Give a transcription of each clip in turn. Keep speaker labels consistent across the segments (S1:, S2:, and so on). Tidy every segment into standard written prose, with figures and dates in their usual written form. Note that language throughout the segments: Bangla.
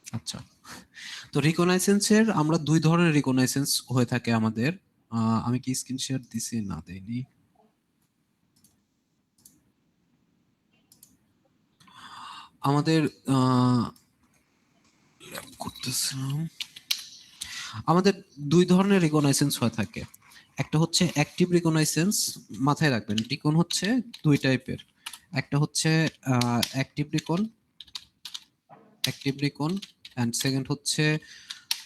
S1: আচ্ছা, তো রিকগনাইসেন্সের আমরা দুই ধরনের রিকগনাইসেন্স হয়ে থাকে আমাদের। আমি কি স্ক্রিন শেয়ার দিছি না দেইনি? আমাদের করতেছিলাম, আমাদের দুই ধরনের রিকগনাইসেন্স হয়ে থাকে। একটা হচ্ছে অ্যাক্টিভ রিকগনাইসেন্স, মাথায় রাখবেন রিকন হচ্ছে দুই টাইপের। একটা হচ্ছে অ্যাক্টিভ রিকন, অ্যাক্টিভ রিকন, অ্যান্ড সেকেন্ড হচ্ছে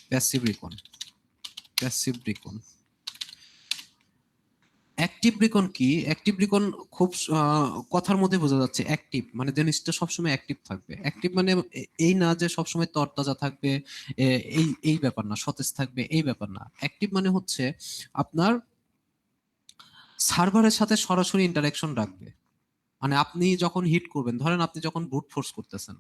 S1: প্যাসিভ রিকন, প্যাসিভ রিকন। অ্যাক্টিভ রিকন কি? অ্যাক্টিভ রিকন খুব কথার মধ্যে বোঝা যাচ্ছে। অ্যাক্টিভ মানে জিনিসটা সবসময় অ্যাক্টিভ থাকবে। অ্যাক্টিভ মানে এই না যে সবসময় তরতাজা থাকবে, এই এই ব্যাপার না, সতেজ থাকবে এই ব্যাপার না। অ্যাক্টিভ মানে হচ্ছে আপনার সার্ভারের সাথে সরাসরি ইন্টারাকশন রাখবে। মানে আপনি যখন হিট করবেন, ধরেন আপনি যখন ব্রুট ফোর্স করতেছেন,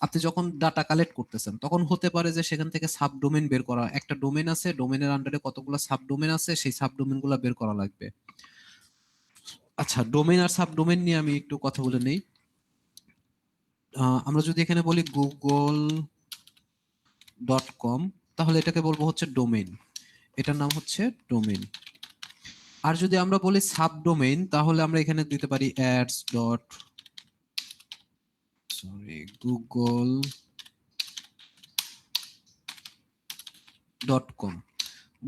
S1: আপনি যখন ডাটা কালেক্ট করতেছেন, তখন হতে পারে যে সেখান থেকে সাব ডোমেন বের করা, একটা ডোমেন আছে, ডোমেনের আন্ডারে কতগুলো সাব ডোমেন আছে, সেই সাব ডোমেন গুলো বের করা লাগবে। আচ্ছা, ডোমেন আর সাব ডোমেন নিয়ে আমি একটু কথা বলে নেই। আমরা যদি এখানে বলি google.com, তাহলে এটাকে বলবো হচ্ছে ডোমেন, এটার নাম হচ্ছে ডোমেন। আর যদি আমরা বলি সাব ডোমেইন, তাহলে আমরা এখানে দিতে পারি ads dot, sorry, google.com,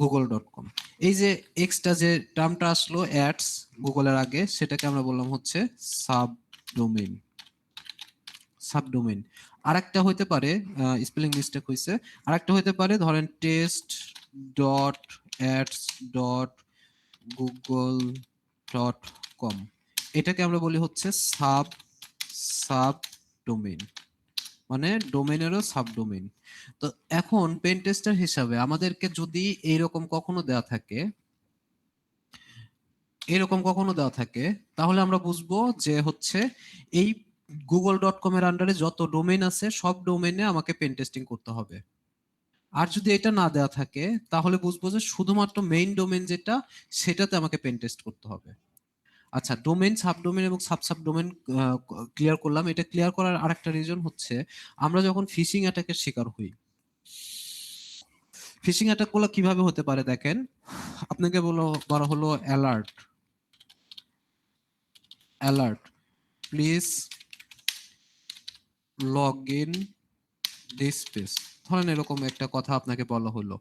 S1: google.com। এই যে এক্সট্রা যে টার্মটা আসলো অ্যাডস গুগলের আগে, সেটাকে আমরা বললাম হচ্ছে সাব ডোমেইন, সাবডোমেইন। আরেকটা হইতে পারে, স্পেলিং মিস্টেক হয়েছে, আরেকটা হইতে পারে ধরেন test dot ads dot Google dot com, এটাকে আমরা বলি হচ্ছে সাব সাব ডোমেইন, মানে ডোমেইনেরও সাবডোমেইন। তো এখন পেন টেস্টার হিসাবে আমাদেরকে যদি এইরকম কখনো দেওয়া থাকে, এরকম কখনো দেওয়া থাকে, তাহলে আমরা বুঝবো যে হচ্ছে এই google.com এর আন্ডারে যত ডোমেইন আছে সব ডোমেইনে আমাকে পেন টেস্টিং করতে হবে। আর যদি এটা না দেওয়া থাকে, তাহলে বুঝবো যে শুধুমাত্র মেইন ডোমেইন যেটা, সেটাতে আমাকে পেন টেস্ট করতে হবে। আচ্ছা, ডোমেইন, সাবডোমেইন এবং সাবডোমেইন ক্লিয়ার করলাম। এটা ক্লিয়ার করার আরেকটা রিজন হচ্ছে, আমরা যখন ফিশিং অ্যাটাকের শিকার হই, ফিশিং অ্যাটাক গুলো কিভাবে হতে পারে দেখেন। আপনাকে বলা হলো alert, alert please log in this page, ধরেন এরকম একটা কথা আপনাকে বলা হলো।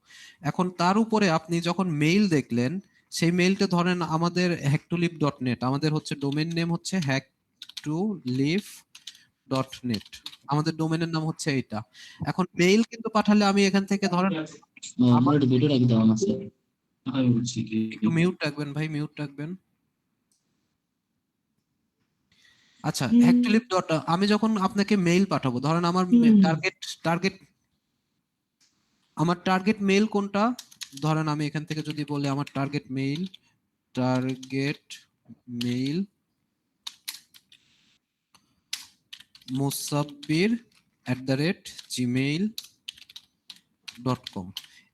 S1: এখন তার উপরে আপনি যখন মেইল দেখলেন, সেই মেইলটা ধরেন আমাদের hacktoleaf.net, আমাদের হচ্ছে ডোমেইন নেম হচ্ছে hacktoleaf.net, আমাদের ডোমেইনের নাম হচ্ছে এইটা। এখন মেইল কিন্তু পাঠালে আমি এখান থেকে ধরেন আমার,
S2: মোটামুটি ভিডিওটা কি দেওয়া আছে? আমি বলছি কি,
S1: একটু মিউট রাখবেন ভাই, মিউট রাখবেন। আচ্ছা, hacktoleaf ডট, আমি যখন আপনাকে মেইল পাঠাবো, ধরেন আমার টার্গেট টার্গেট আমার টার্গেট মেইল কোনটা, ধরেন আমি এখান থেকে যদি বলি আমার টার্গেট মেইল musabbir@gmail.com,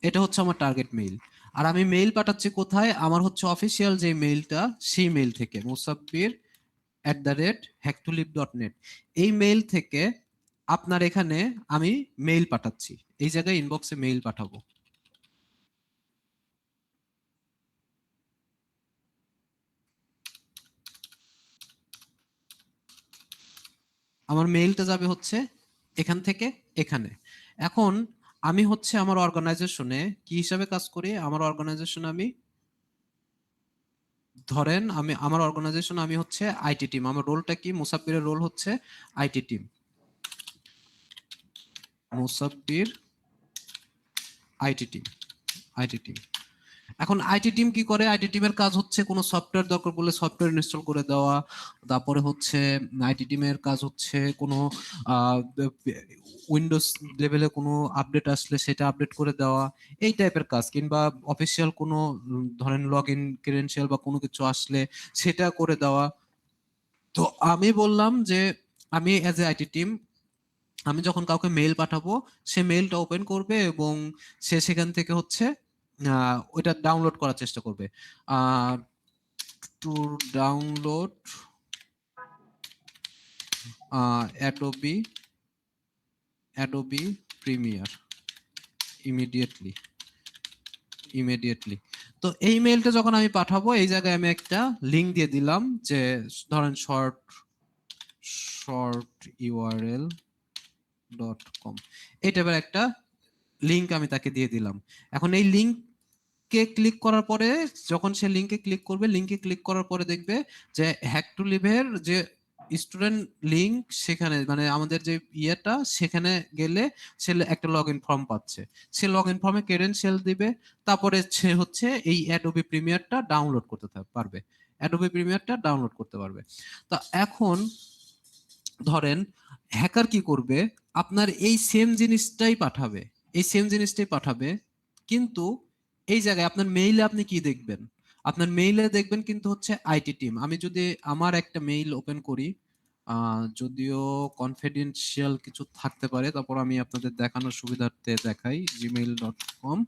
S1: এটা হচ্ছে আমার টার্গেট মেইল। আর আমি মেইল পাঠাচ্ছি কোথায়, আমার হচ্ছে অফিসিয়াল যে মেইলটা, সেই মেইল থেকে, musabbir@hacktoleaf.net, এই মেইল থেকে আপনার এখানে আমি মেইল পাঠাচ্ছি, এই জায়গায় ইনবক্সে মেইল পাঠাবো। আমার মেইলটা যাবে হচ্ছে এখান থেকে এখানে। এখন আমি হচ্ছে আমার অর্গানাইজেশনে কি হিসাবে কাজ করি, আমার অর্গানাইজেশনে আমি, ধরেন আমি আমার অর্গানাইজেশন, আমি হচ্ছে আইটি টিম, আমার রোলটা কি, মুসাব্বিরের রোল হচ্ছে IT team, Musabbir IT team, IT team. এখন আইটি টিম কি করে, আইটি টিমের কাজ হচ্ছে কোনো সফটওয়্যার দরকার পড়লে সফটওয়্যার ইনস্টল করে দেওয়া, তারপরে হচ্ছে আইটি টিমের কাজ হচ্ছে কোনো উইন্ডোজ লেভেলে কোনো আপডেট আসলে সেটা আপডেট করে দেওয়া, এই টাইপের কাজ, কিংবা অফিসিয়াল কোনো ধরেন লগ ইন ক্রেডেনশিয়াল বা কোনো কিছু আসলে সেটা করে দেওয়া। তো আমি বললাম যে আমি অ্যাজ এ আইটি টিম, আমি যখন কাউকে মেইল পাঠাবো, সে মেইলটা ওপেন করবে এবং সে সেখান থেকে হচ্ছে ওইটা ডাউনলোড করার চেষ্টা করবে। To download Adobe Premiere immediately. তো এই মেইলটা যখন আমি পাঠাবো, এই জায়গায় আমি একটা লিংক দিয়ে দিলাম যে ধরেন শর্ট ইউআরএল .com, এই টাইপের একটা লিংক আমি তাকে দিয়ে দিলাম। এখন এই লিংকে ক্লিক করার পরে, যখন সে লিংকে ক্লিক করার পরে দেখবে যে হ্যাক টু লিভের যে স্টুডেন্ট লিংক, সেখানে মানে আমাদের যে ইয়েটা, সেখানে গেলে সে একটা লগ ইন ফর্ম পাচ্ছে। সে লগ ইন ফর্মে ক্রেডেনশিয়াল দিবে, তারপরে সে হচ্ছে এই অ্যাডোবি প্রিমিয়ারটা ডাউনলোড করতে পারবে। তো এখন ধরেন হ্যাকার কি করবে, আপনার এই সেম জিনিসটাই পাঠাবে, কিন্তু এই জায়গায় আপনার মেইলে আপনি কি দেখবেন, আপনার মেইলে দেখবেন কিন্তু হচ্ছে আইটি টিম। আমি যদি আমার একটা মেইল ওপেন করি, যদিও কনফিডেন্সিয়াল কিছু থাকতে পারে, তারপর আমি আপনাদের দেখানোর সুবিধার্থে দেখাই। gmail.com,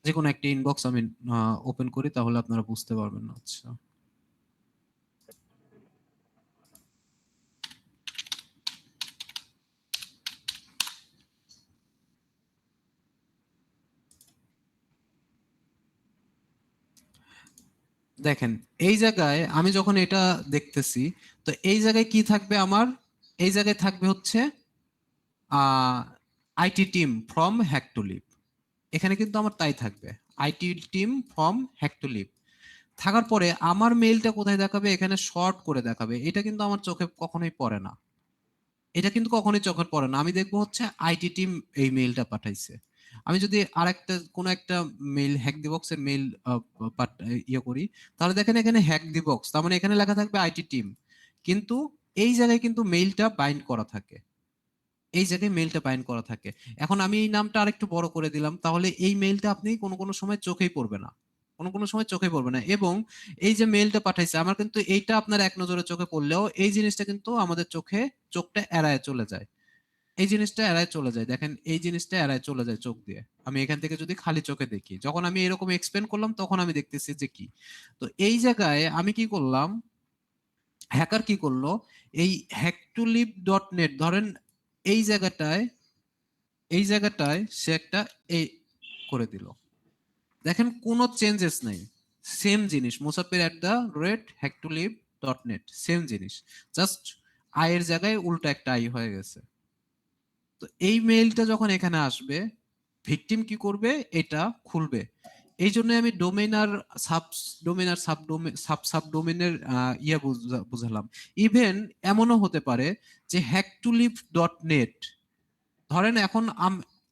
S1: যে কোনো একটা ইনবক্স আমি ওপেন করি, তাহলে আপনারা বুঝতে পারবেন না। আচ্ছা, দেখেন এই জায়গায় আমি যখন এটা দেখতেছি, তো এই জায়গায় কি থাকবে আমার, এই জায়গায় থাকবে হচ্ছে IT team from hack to live. এখানে কিন্তু আমার তাই থাকবে, IT team from hack to live. থাকার পরে আমার মেইলটা কোথায় দেখাবে, এখানে শর্ট করে দেখাবে। এটা কিন্তু আমার চোখে কখনোই পড়ে না, আমি দেখবো হচ্ছে আইটি টিম এই মেইলটা পাঠাইছে। আমি যদি আরেকটা কোনো একটা মেইল হ্যাক দি বক্সের মেইল ইয়ে করি, তাহলে দেখেন এখানে হ্যাক দি বক্স, তার মানে এখানে লেখা থাকবে আইটি টিম, কিন্তু এই জায়গায় কিন্তু মেইলটা বাইন্ড করা থাকে, এখন আমি এই নামটা আরেকটু বড় করে দিলাম, তাহলে এই মেইলটা আপনি কোনো সময় চোখেই পড়বে না, এবং এই যে মেইলটা পাঠাইছে আমার, কিন্তু এইটা আপনার এক নজরে চোখে পড়লেও এই জিনিসটা কিন্তু আমাদের চোখটা এড়ায় চলে যায়। দেখেন এই জিনিসটা এড়ায় চলে যায় চোখ দিয়ে। আমি এখান থেকে যদি খালি চোখে দেখি, যখন আমি এরকম এক্সপ্লেন করলাম, তখন আমি দেখতেছি যে কি। তো এই জায়গায় আমি কি করলাম, হ্যাকার কি করলো, এই hacktoLive.net ধরেন এই জায়গাটায় সে একটা এই করে দিল। দেখেন কোনো চেঞ্জেস নাই, সেম জিনিস, musaffir@hacktoLive.net, সেম জিনিস, জাস্ট আয়ের জায়গায় উল্টা একটা আই হয়ে গেছে। তো এই মেইলটা যখন এখানে আসবে, ভিকটিম কি করবে, এটা খুলবে। এই জন্য আমি ডোমেইন আর সাবডোমেনের বুঝালাম। ইভেন এমনও হতে পারে যে hacktoLive.net, ধরেন এখন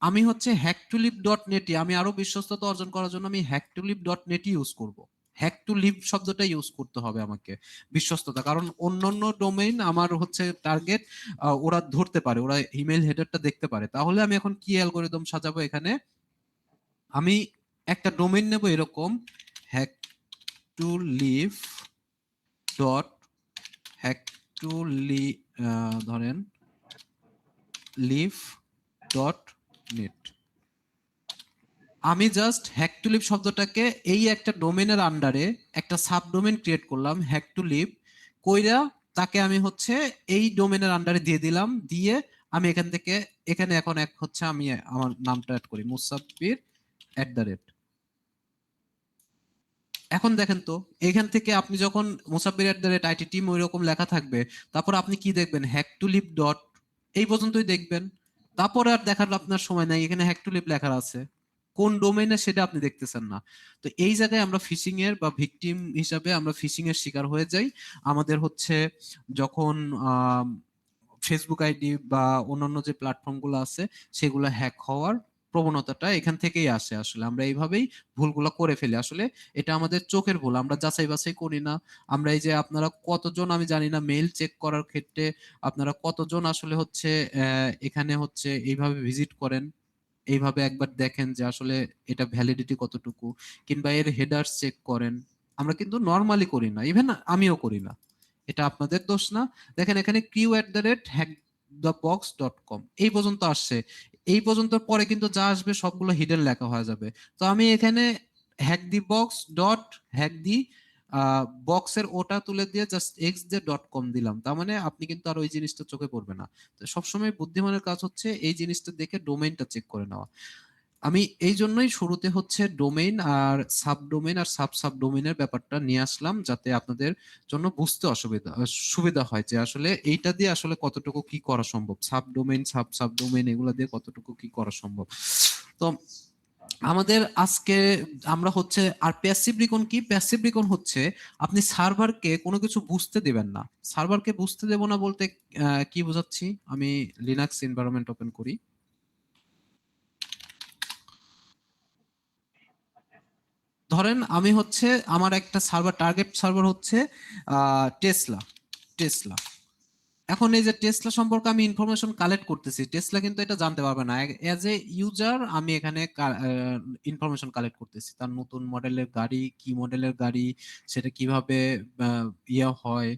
S1: আমি হচ্ছে hacktoLive.net, আমি আরো বিশ্বস্ততা অর্জন করার জন্য আমি hacktoLive.net ইউজ করব। হ্যাক টু লিভ শব্দটা ইউজ করতে হবে আমাকে, বিশ্বস্ততা, কারণ অন্যান্য ডোমেইন আমার হচ্ছে টার্গেট, ওরা ধরতে পারে, ওরা ইমেল হেডারটা দেখতে পারে। তাহলে আমি এখন কি অ্যালগরিদম সাজাবো, এখানে আমি একটা ডোমেইন নেব এরকম, hack to live dot hack to ধরেন live.net। আমি জাস্ট হ্যাক টু লিভ শব্দটাকে এই একটা ডোমেনের আন্ডারে একটা সাব ডোমেন ক্রিয়েট করলাম, হ্যাক টু লিভ কইরা তাকে আমি হচ্ছে এই ডোমেনের আন্ডারে দিয়ে দিলাম, দিয়ে আমি এখান থেকে এখানে এখন হচ্ছে আমি আমার নামটা অ্যাড করি, মুসাফির @। এখন দেখেন তো, এখান থেকে আপনি যখন মুসাফির @IT টিম ওই রকম লেখা থাকবে, তারপর আপনি কি দেখবেন, হ্যাক টু লিভ ডট, এই পর্যন্তই দেখবেন। তারপরে আর দেখার আপনার সময় নাই, এখানে হ্যাক টু লিভ লেখা আছে, কোন ডোমেইনে সেটা আপনি দেখতেছেন না। তো এই জায়গায় আমরা ফিশিং এর বা ভিকটিম হিসাবে আমরা ফিশিং এর শিকার হয়ে যাই। আমাদের হচ্ছে যখন ফেসবুক আইডি বা অন্যান্য যে প্ল্যাটফর্ম গুলো আছে, সেগুলো হ্যাক হওয়ার প্রবণতাটা এখান থেকেই আসে। আসলে আমরা এইভাবেই ভুলগুলো করে ফেলি। আসলে এটা আমাদের চোখের ভুল, আমরা যাচাই বাছাই করি না। আমরা এই যে আপনারা কতজন, আমি জানি না মেইল চেক করার ক্ষেত্রে আপনারা কতজন আসলে হচ্ছে এখানে হচ্ছে এইভাবে ভিজিট করেন, এইভাবে একবার দেখেন যে আসলে এটা ভ্যালিডিটি কতটুকু, কিংবা এর হেডার চেক করেন। আমরা কিন্তু নর্মালি করি না, ইভেন আমিও করি না, এটা আপনাদের দোষ না। দেখেন এখানে crew@hackthebox.com এই পর্যন্ত আসছে, এই পর্যন্ত পরে কিন্তু যা আসবে সবগুলো হিডেন লেখা হয়ে যাবে। তো আমি এখানে hackthebox.hackdi বক্সের ওটা তুলে দিয়ে জাস্ট xj.com দিলাম, তার মানে আপনি কিন্তু আর ওই জিনিসটা চোখে পড়বে না। তো সবসময় বুদ্ধিমানের কাজ হচ্ছে এই জিনিসটা দেখে ডোমেইনটা চেক করে নেওয়া। আমি এই জন্যই শুরুতে হচ্ছে ডোমেইন আর সাবডোমেইন আর সাবডোমেইনের ব্যাপারটা নিয়ে আসলাম, যাতে আপনাদের জন্য বুঝতে সুবিধা হয় যে আসলে এইটা দিয়ে আসলে কতটুকু কি করা সম্ভব, সাবডোমেইন সাবডোমেইন এগুলো দিয়ে কতটুকু কি করা সম্ভব। তো আমাদের আজকে আমরা হচ্ছে, আর প্যাসিভ রিকন কি? প্যাসিভ রিকন হচ্ছে আপনি সার্ভারকে কোনো কিছু বুঝতে দেবেন না। সার্ভারকে বুঝতে দেব না বলতে কি বোঝাচ্ছি, আমি লিনাক্স এনভায়রনমেন্ট ওপেন করি। ধরেন আমি হচ্ছে আমার একটা সার্ভার, টার্গেট সার্ভার হচ্ছে টেসলা টেসলা এখন এই যে টেসলা সম্পর্কে আমি ইনফরমেশন কালেক্ট করতেছি, টেসলা কিন্তু এটা জানতে পারবে না। এজ এ ইউজার আমি এখানে ইনফরমেশন কালেক্ট করতেছি, তার নতুন মডেলের গাড়ি, কি মডেলের গাড়ি, সেটা কিভাবে ইয়ে হয়,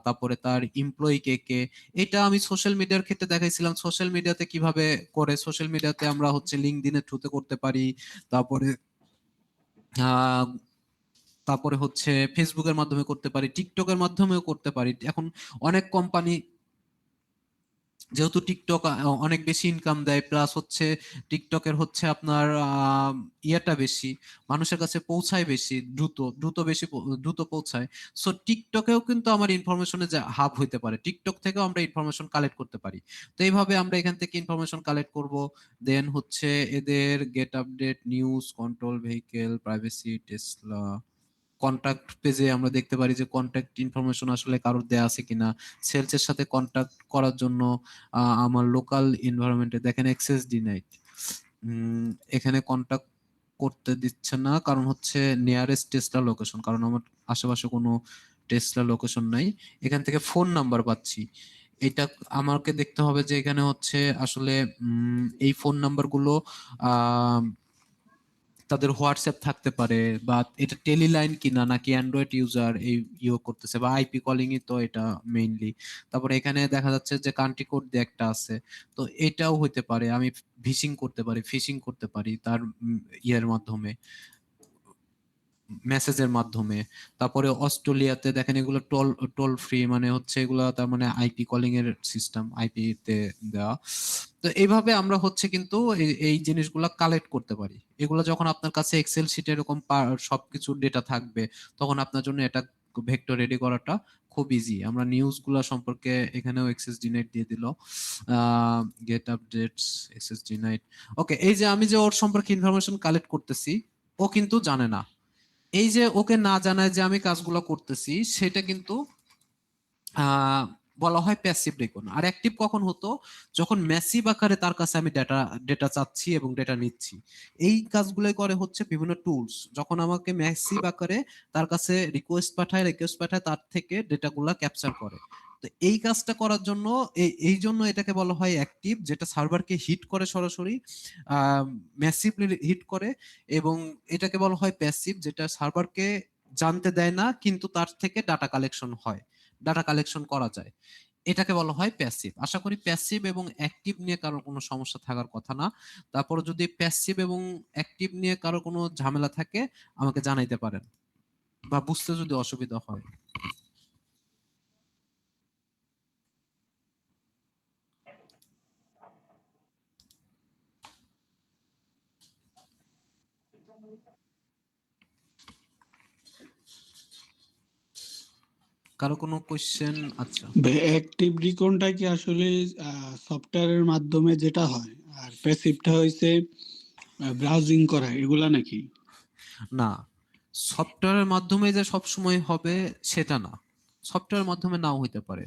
S1: তারপরে তার এমপ্লয়ি কে কে। এটা আমি সোশ্যাল মিডিয়ার ক্ষেত্রে দেখাইছিলাম, সোশ্যাল মিডিয়াতে কিভাবে করে, সোশ্যাল মিডিয়াতে আমরা হচ্ছে লিঙ্কডইনের থ্রুতে করতে পারি, তারপরে আহ তারপরে হচ্ছে ফেসবুকের মাধ্যমে করতে পারি, টিকটকের মাধ্যমেও করতে পারি। এখন অনেক কোম্পানি, যেহেতু টিকটক অনেক বেশি ইনকাম দেয়, প্লাস হচ্ছে টিকটকের হচ্ছে আপনার ইয়েটা বেশি, মানুষের কাছে পৌঁছায় বেশি দ্রুত, দ্রুত পৌঁছায়। সো টিকটকেও কিন্তু আমার ইনফরমেশনের যে হাব হইতে পারে, টিকটক থেকেও আমরা ইনফরমেশন কালেক্ট করতে পারি। তো এইভাবে আমরা এখান থেকে ইনফরমেশন কালেক্ট করব। দেন হচ্ছে এদের gate update, news, control vehicle, privacy, Tesla, contact পেজে আমরা দেখতে পারি যে কন্টাক্ট ইনফরমেশন আসলে কারোর দেয়া আছে কিনা। সেলস এর সাথে কন্টাক্ট করার জন্য আমার লোকাল এনভায়রনমেন্টে দেখেন অ্যাক্সেস ডিনাইড, এখানে কন্টাক্ট করতে দিচ্ছে না, কারণ হচ্ছে নিয়ারেস্ট টেসলা লোকেশন, কারণ আমার আশেপাশে কোনো টেসলা লোকেশন নাই। এখান থেকে ফোন নাম্বার পাচ্ছি, এটা আমাকে দেখতে হবে যে এখানে হচ্ছে আসলে এই ফোন নাম্বারগুলো তাদের হোয়াটসঅ্যাপ থাকতে পারে, বা এটা টেলিলাইন কিনা, নাকি অ্যান্ড্রয়েড ইউজার এই করতেছে, বা আইপি কলিং ই তো এটা মেইনলি। তারপরে এখানে দেখা যাচ্ছে যে কান্ট্রি কোড দিয়ে একটা আছে, তো এটাও হইতে পারে আমি ফিশিং করতে পারি তার ইয়ের মাধ্যমে, মেসেজের মাধ্যমে। তারপরে অস্ট্রেলিয়াতে দেখেন এগুলো টোল টোল ফ্রি, মানে হচ্ছে এগুলো তার মানে আইপি কলিং এর সিস্টেম, আইপি তে দেওয়া। তো এইভাবে আমরা হচ্ছে কিন্তু এই জিনিসগুলা কালেক্ট করতে পারি। এগুলো যখন আপনার কাছে এক্সেল শিটে এরকম সবকিছু ডেটা থাকবে, তখন আপনার জন্য এটা ভেক্টর রেডি করাটা খুব ইজি। আমরা নিউজ গুলা সম্পর্কে এখানেও এক্সেস ডিনাইট দিয়ে দিল, গেট আপডেটস, এক্সেস ডিনাইট। ওকে, এই যে আমি যে ওর সম্পর্কে ইনফরমেশন কালেক্ট করতেছি, ও কিন্তু জানে না। এই যে ওকে না জানায় যে আমি কাজগুলো করতেছি, সেটা কিন্তু বলা হয় প্যাসিভ রেকন। আর অ্যাক্টিভ কখন হতো? যখন ম্যাসিভ আকারে তার কাছে আমি ডেটা চাচ্ছি এবং ডেটা নিচ্ছি। এই কাজগুলোই করে হচ্ছে বিভিন্ন টুলস, যখন আমাকে ম্যাসিভ আকারে তার কাছে রিকোয়েস্ট পাঠায় তার থেকে ডেটাগুলা ক্যাপচার করে। তো এই কাজটা করার জন্য এই জন্য এটাকে বলা হয় অ্যাক্টিভ, যেটা সার্ভারকে হিট করে সরাসরি, ম্যাসিভলি হিট করে। এবং এটাকে বলা হয় প্যাসিভ, যেটা সার্ভারকে জানতে দেয় না, কিন্তু তার থেকে ডাটা কালেকশন করা যায়। এটাকে বলা হয় প্যাসিভ। আশা করি প্যাসিভ এবং অ্যাক্টিভ নিয়ে কারোর কোনো সমস্যা থাকার কথা না। তারপর যদি প্যাসিভ এবং অ্যাক্টিভ নিয়ে কারো কোনো ঝামেলা থাকে আমাকে জানাইতে পারেন, বা বুঝতে যদি অসুবিধা হয়। কারো কোনো কোশ্চেন? আচ্ছা,
S3: অ্যাক্টিভ রিকনটা কি আসলে সফটওয়্যারের মাধ্যমে যেটা হয়, আর প্যাসিভটা হইছে ব্রাউজিং করা এগুলা নাকি?
S1: না, সফটওয়্যারের মাধ্যমে যে সব সময় হবে সেটা না, সফটওয়্যারের মাধ্যমে নাও হইতে পারে,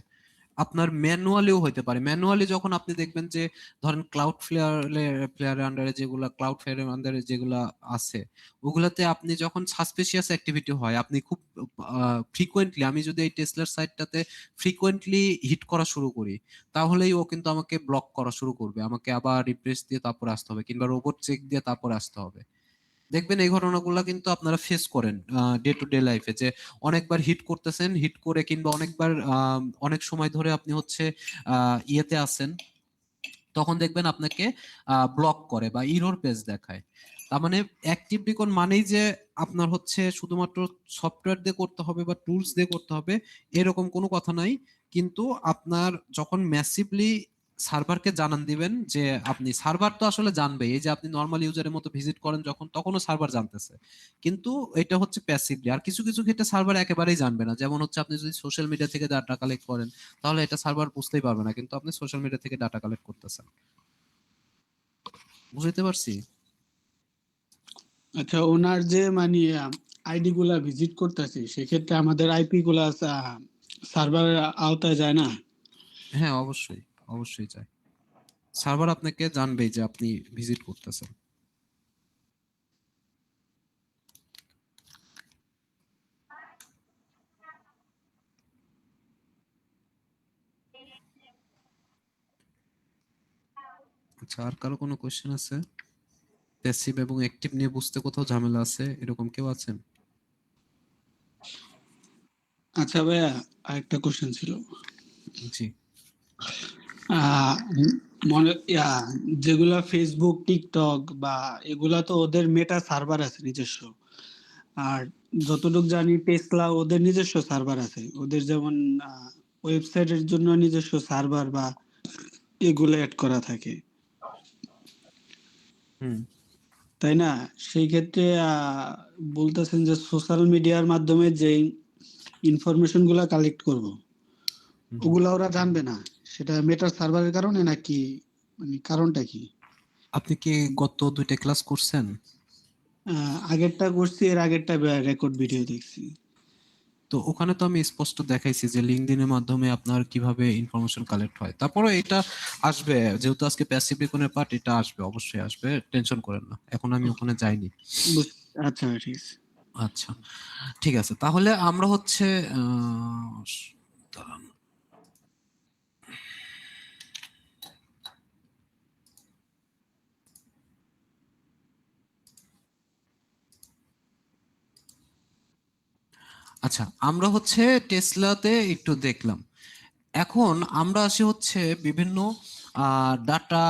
S1: আপনার ম্যানুয়ালিও হইতে পারে। ম্যানুয়ালি যখন আপনি দেখবেন যে ধরেন ফ্লেয়ারের আন্ডারে যেগুলা, ক্লাউড ফ্লেয়ারের আন্ডারে যেগুলা আছে, ওগুলাতে আপনি যখন সাসপিশিয়াস অ্যাক্টিভিটি হয়, আপনি খুব ফ্রিকোয়েন্টলি, আমি যদি এই টেসলার সাইটটাতে ফ্রিকোয়েন্টলি হিট করা শুরু করি, তাহলেই ও কিন্তু আমাকে ব্লক করা শুরু করবে, আমাকে আবার রিফ্রেশ দিয়ে তারপর আসতে হবে, কিংবা রোবট চেক দিয়ে তারপর আসতে হবে। দেখবেন এই ঘটনাগুলো কিন্তু আপনারা ফেস করেন ডে টু ডে লাইফে, যে অনেকবার হিট করতেছেন, হিট করে, কিংবা অনেকবার অনেক সময় ধরে আপনি হচ্ছে ইয়েতে আছেন, তখন দেখবেন আপনাকে ব্লক করে বা ইরর পেজ দেখায়। তার মানে অ্যাক্টিভ রিকন মানেই যে আপনার হচ্ছে শুধুমাত্র সফটওয়্যার দিয়ে করতে হবে বা টুলস দিয়ে করতে হবে এরকম কোনো কথা নাই। কিন্তু আপনার যখন ম্যাসিভলি সার্ভারকে জানান দিবেন যে আপনি, সার্ভার তো আসলে জানবে, এই যে আপনি নর্মাল ইউজারের মতো ভিজিট করেন যখন, তখনও সার্ভার জানতেছে, কিন্তু এটা হচ্ছে প্যাসিভলি। আর কিছু কিছু ক্ষেত্রে সার্ভার একেবারেই জানবে না, যেমন হচ্ছে আপনি যদি সোশ্যাল মিডিয়া থেকে ডাটা কালেক্ট করেন তাহলে এটা সার্ভার বুঝতেই পারবে না, কিন্তু আপনি সোশ্যাল মিডিয়া থেকে ডাটা কালেক্ট করতেছেন। বুঝতে পারছি?
S3: আচ্ছা, ওনার যে মানে আইডি গুলা ভিজিট করতেছি, সেক্ষেত্রে আমাদের আইপি গুলা সার্ভারের আওতায় যায় না?
S1: হ্যাঁ, অবশ্যই, অবশ্যই চাই। সার্ভার আপনাকে জানবেই যে আপনি ভিজিট করতেছেন। আচ্ছা, আর কারো কোনো কোশ্চেন আছে? প্যাসিভ এবং অ্যাক্টিভ নিয়ে বুঝতে কোথাও ঝামেলা আছে এরকম কেউ আছেন?
S3: আচ্ছা ভাইয়া, আরেকটা কোশ্চেন ছিল।
S1: জি।
S3: আহ মনে যেগুলা ফেসবুক, টিকটক বা এগুলা তো ওদের মেটা সার্ভার আছে নিজস্ব। আর যতটুকু জানি টেসলা ওদের নিজস্ব সার্ভার আছে, ওদের যেমন ওয়েবসাইটের জন্য নিজস্ব সার্ভার বা এগুলো অ্যাড করা থাকে,
S1: হুম।
S3: তাই না? সেই ক্ষেত্রে বলতেছেন যে সোশ্যাল মিডিয়ার মাধ্যমে যে ইনফরমেশন গুলা কালেক্ট করব,
S1: হুম।
S3: ওগুলা ওরা জানবে না, সেটা মেটার সার্ভারের কারণে নাকি, মানে কারণটা কি?
S1: আপনি কি গত 2টা ক্লাস করছেন?
S3: আগেরটা করছি, এর আগেরটা রেকর্ড ভিডিও দেখছি।
S1: তো ওখানে তো আমি স্পষ্ট দেখাইছি যে লিঙ্কডইনের মাধ্যমে আপনার কিভাবে ইনফরমেশন কালেক্ট হয়। তারপরে এটা আসবে, যেহেতু আজকে প্যাসিভ রিকনের পার্ট, এটা আসবে, অবশ্যই আসবে, টেনশন করেন না, এখন আমি ওখানে যাইনি।
S3: আচ্ছা, ঠিক আছে।
S1: আচ্ছা, ঠিক আছে, তাহলে আমরা হচ্ছে দাঁড়ান। আচ্ছা, আমরা হচ্ছে টেসলাতে একটু দেখলাম। এখন আমরা আসি হচ্ছে বিভিন্ন ডাটা,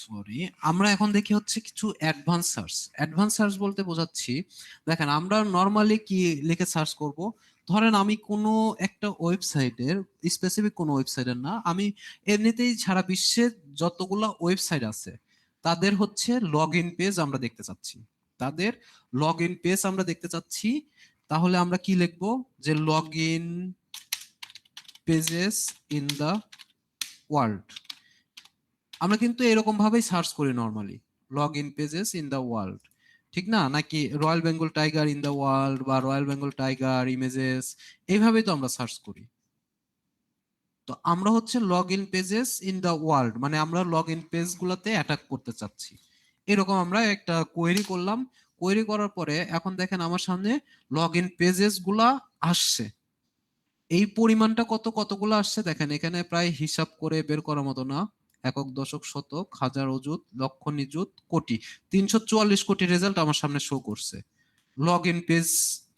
S1: সরি, আমরা এখন দেখি হচ্ছে কিছু অ্যাডভান্স সার্চ। অ্যাডভান্স সার্চ বলতে বোঝাচ্ছি, দেখেন আমরা নর্মালি কি লিখে সার্চ করব। ধরেন আমি কোনো একটা ওয়েবসাইটের, স্পেসিফিক কোনো ওয়েবসাইটের না, আমি এমনিতেই সারা বিশ্বে যতগুলা ওয়েবসাইট আছে তাদের হচ্ছে লগ ইন পেজ আমরা দেখতে চাচ্ছি, তাদের লগ ইন পেজ আমরা দেখতে চাচ্ছি। তাহলে আমরা কি লিখবো, যে log in pages in the world. আমরা কিন্তু এরকম ভাবেই সার্চ করি normally, log in pages in the world, ঠিক না? নাকি royal Bengal tiger in the world বা রয়্যাল বেঙ্গল টাইগার ইমেজেস, এইভাবেই তো আমরা সার্চ করি। তো আমরা হচ্ছে log in pages in the world, মানে আমরা লগ ইন পেজ গুলাতে অ্যাটাক করতে চাচ্ছি। এরকম আমরা একটা কোয়েরি করলাম। কোয়েরি করার পরে এখন দেখেন আমার সামনে লগ ইন পেজেস গুলা আসছে। এই পরিমাণটা কতগুলো আসছে দেখেন, এখানে প্রায় হিসাব করে বের করার মতো না, একক, দশক, শতক, হাজার, অযুত, লক্ষ, নিযুত, কোটি, 344 কোটি রেজাল্ট আমার সামনে শো করছে। লগ ইন পেজ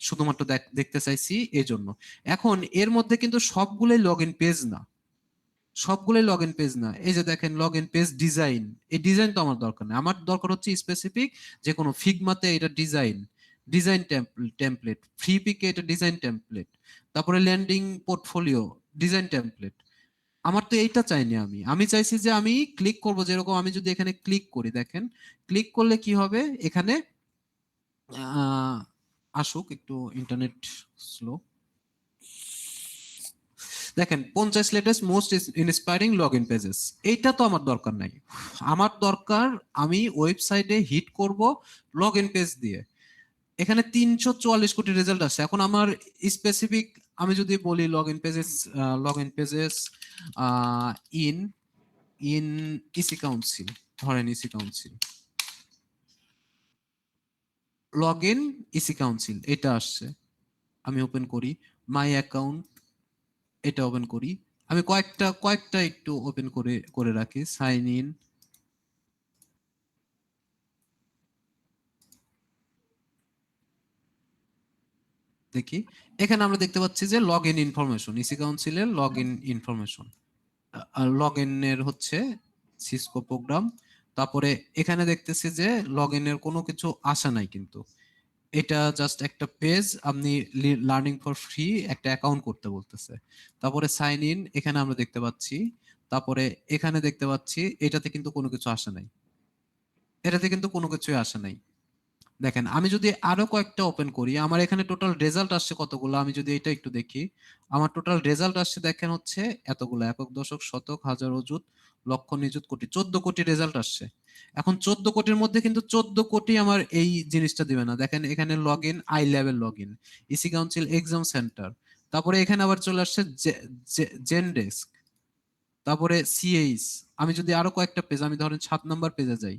S1: শুধুমাত্র দেখতে চাইছি এই জন্য। এখন এর মধ্যে কিন্তু সবগুলোই লগ ইন পেজ না, সবগুলোই লগ ইন পেজ না। এই যে দেখেন লগ ইন পেজ ডিজাইন, এই ডিজাইন তো আমার দরকার নেই, আমার দরকার হচ্ছে স্পেসিফিক যে কোনো ফিগমাতে এটা ডিজাইন, ডিজাইন টেমপ্লেট, ফ্রি পিকে এটা ডিজাইন টেমপ্লেট, তারপরে ল্যান্ডিং পোর্টফোলিও ডিজাইন টেমপ্লেট। আমার তো এইটা চাইনি, আমি আমি চাইছি যে আমি ক্লিক করব, যেরকম আমি যদি এখানে ক্লিক করি, দেখেন ক্লিক করলে কি হবে এখানে, আহ আসুক একটু, ইন্টারনেট স্লো। দেখেন 50 latest most inspiring log in pages, এইটা তো আমার দরকার নাই। আমার দরকার আমি ওয়েবসাইটে হিট করব লগ ইন পেজ দিয়ে। এখানে 344 কোটি রেজাল্ট আছে। এখন আমার স্পেসিফিক, আমি যদি বলি log in pages in in EC council, ধরেন EC council, log in EC council, এটা আসছে। আমি ওপেন করি মাই অ্যাকাউন্ট, এটা ওপেন করি। আমি কয়েকটা একটু ওপেন করে করে রাখি, সাইন ইন, দেখি। এখানে আমরা দেখতে পাচ্ছি যে লগ ইন ইনফরমেশন, ইসি কাউন্সিলের লগ ইন ইনফরমেশন, লগ ইনের হচ্ছে সিসকো প্রোগ্রাম। তারপরে এখানে দেখতেছি যে লগ ইনের কোনো কিছু আসা নাই, কিন্তু এটা জাস্ট একটা পেজ, আপনি লার্নিং ফর ফ্রি একটা অ্যাকাউন্ট করতে বলতেছে। তারপরে সাইন ইন এখানে আমরা দেখতে পাচ্ছি, তারপরে এখানে দেখতে পাচ্ছি এটাতে কিন্তু কোনো কিছু আসে নাই, এটাতে কিন্তু কোনো কিছুই আসে নাই। দেখেন আমি যদি আরো কয়েকটা ওপেন করি, আমার এখানে টোটাল রেজাল্ট আসছে কতগুলো, আমি যদি এটা একটু দেখি, আমার টোটাল রেজাল্ট আসছে দেখেন হচ্ছে এতগুলো, একক দশক শতক হাজার অযুত লক্ষ নিযুত কোটি, 14 কোটি রেজাল্ট আসছে। এখন 14 কোটির মধ্যে কিন্তু 14 কোটি আমার এই জিনিসটা দিবে না। দেখেন এখানে log in, I level log in, EC council exam centre, তারপরে এখানে আবার চলে আসছে জেনডেস্ক, তারপরে সিএইচ। আমি যদি আরো কয়েকটা পেজ, আমি ধরেন 7 নম্বর পেজে যাই,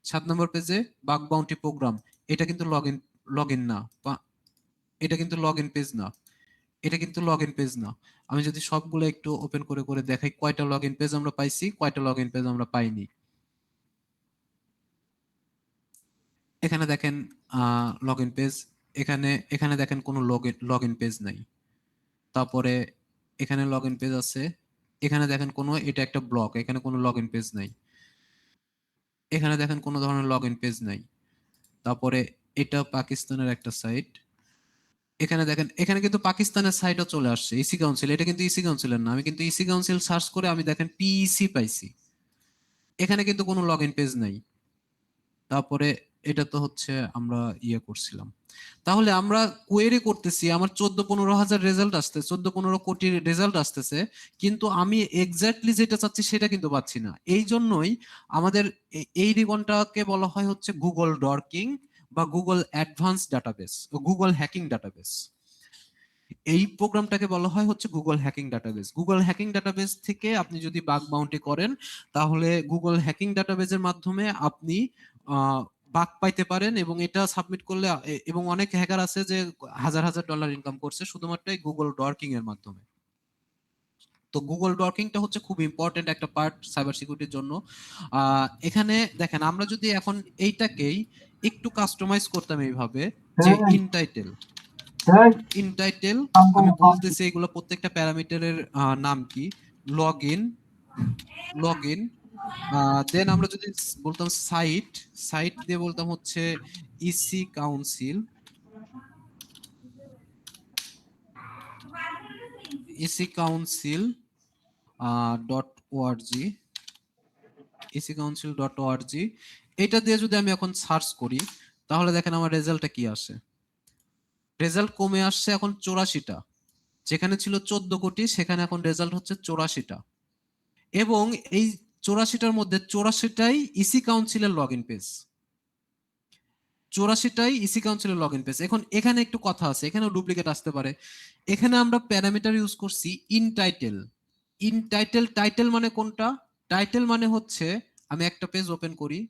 S1: 7 নম্বর পেজে বাগ বাউন্টি প্রোগ্রাম, এটা কিন্তু লগ ইন না, এটা কিন্তু লগ ইন পেজ না, এটা কিন্তু লগ ইন পেজ না। আমি যদি সবগুলো একটু ওপেন করে করে দেখাই কয়টা লগ ইন পেজ আমরা পাইছি, কয়টা লগ ইন পেজ আমরা পাইনি। এখানে দেখেন লগ ইন পেজ, এখানে এখানে দেখেন কোনো লগ ইন পেজ নাই। তারপরে এখানে লগ ইন পেজ আছে, এখানে দেখেন কোনো, এটা একটা ব্লক, এখানে কোনো লগ ইন পেজ নাই। এখানে দেখেন কোনো ধরনের লগ ইন পেজ নাই। তারপরে এটা পাকিস্তানের একটা সাইট, এখানে দেখেন এখানে কিন্তু পাকিস্তানের সাইটও চলে আসছে, ইসি কাউন্সিল, এটা কিন্তু ইসি কাউন্সিলের না, আমি কিন্তু ইসি কাউন্সিল সার্চ করে আমি দেখেন পিইসি পাইছি, এখানে কিন্তু কোনো লগ ইন পেজ নাই। তারপরে এটা তো হচ্ছে আমরা ইয়ে করছিলাম, তাহলে আমরা কোয়েরি করতেছি, আমার 14-15 হাজার রেজাল্ট আসছে, 14-15 কোটি রেজাল্ট আসতেছে, কিন্তু আমি এক্স্যাক্টলি যেটা চাচ্ছি সেটা কিন্তু পাচ্ছি না। এই জন্যই আমাদের এই রিবনটাকে বলা হয় হচ্ছে গুগল ডর্কিং বা Google advance database, Google hacking database. এই প্রোগ্রামটাকে বলা হয় হচ্ছে Google hacking database. Google hacking database থেকে আপনি যদি বাগ বাউন্টি করেন, তাহলে গুগল হ্যাকিং ডাটাবেসের মাধ্যমে আপনি বাগ পাইতে পারেন, এবং এটা সাবমিট করলে এবং অনেক হ্যাকার আছে যে হাজার হাজার ডলার ইনকাম করছে শুধুমাত্র এই গুগল ডর্কিং এর মাধ্যমে। তো গুগল ডর্কিংটা হচ্ছে খুব ইম্পর্টেন্ট একটা পার্ট সাইবার সিকিউরিটির জন্য। এখানে দেখেন আমরা যদি এখন এইটাকেই একটু কাস্টমাইজ করতাম এইভাবে, যে ইনটাইটেল, ইনটাইটেল আমি বলতেছি এগুলো প্রত্যেকটা প্যারামিটারের নাম কি, লগ ইন, লগ ইন, দেন আমরা যদি বলতাম সাইট, সাইট দিয়ে বলতাম হচ্ছে EC council, EC council .org, EC council .org, এটা দিয়ে যদি আমি এখন সার্চ করি, তাহলে দেখেন আমার রেজাল্টটা কি আসে, রেজাল্ট কমে আসছে এখন 84টা, যেখানে ছিল 14 কোটি সেখানে এখন রেজাল্ট হচ্ছে 84টা, এবং এই 84টার মধ্যে 84টাই ইসি কাউন্সিলের লগ ইন পেজ, 84টাই ইসি কাউন্সিলের লগ ইন পেজ। এখন এখানে একটু কথা আছে, এখানেও ডুপ্লিকেট আসতে পারে। এখানে আমরা প্যারামিটার ইউজ করছি ইনটাইটেল, ইনটাইটেল, টাইটেল মানে কোনটা, টাইটেল মানে হচ্ছে, আমি একটা পেজ ওপেন করি,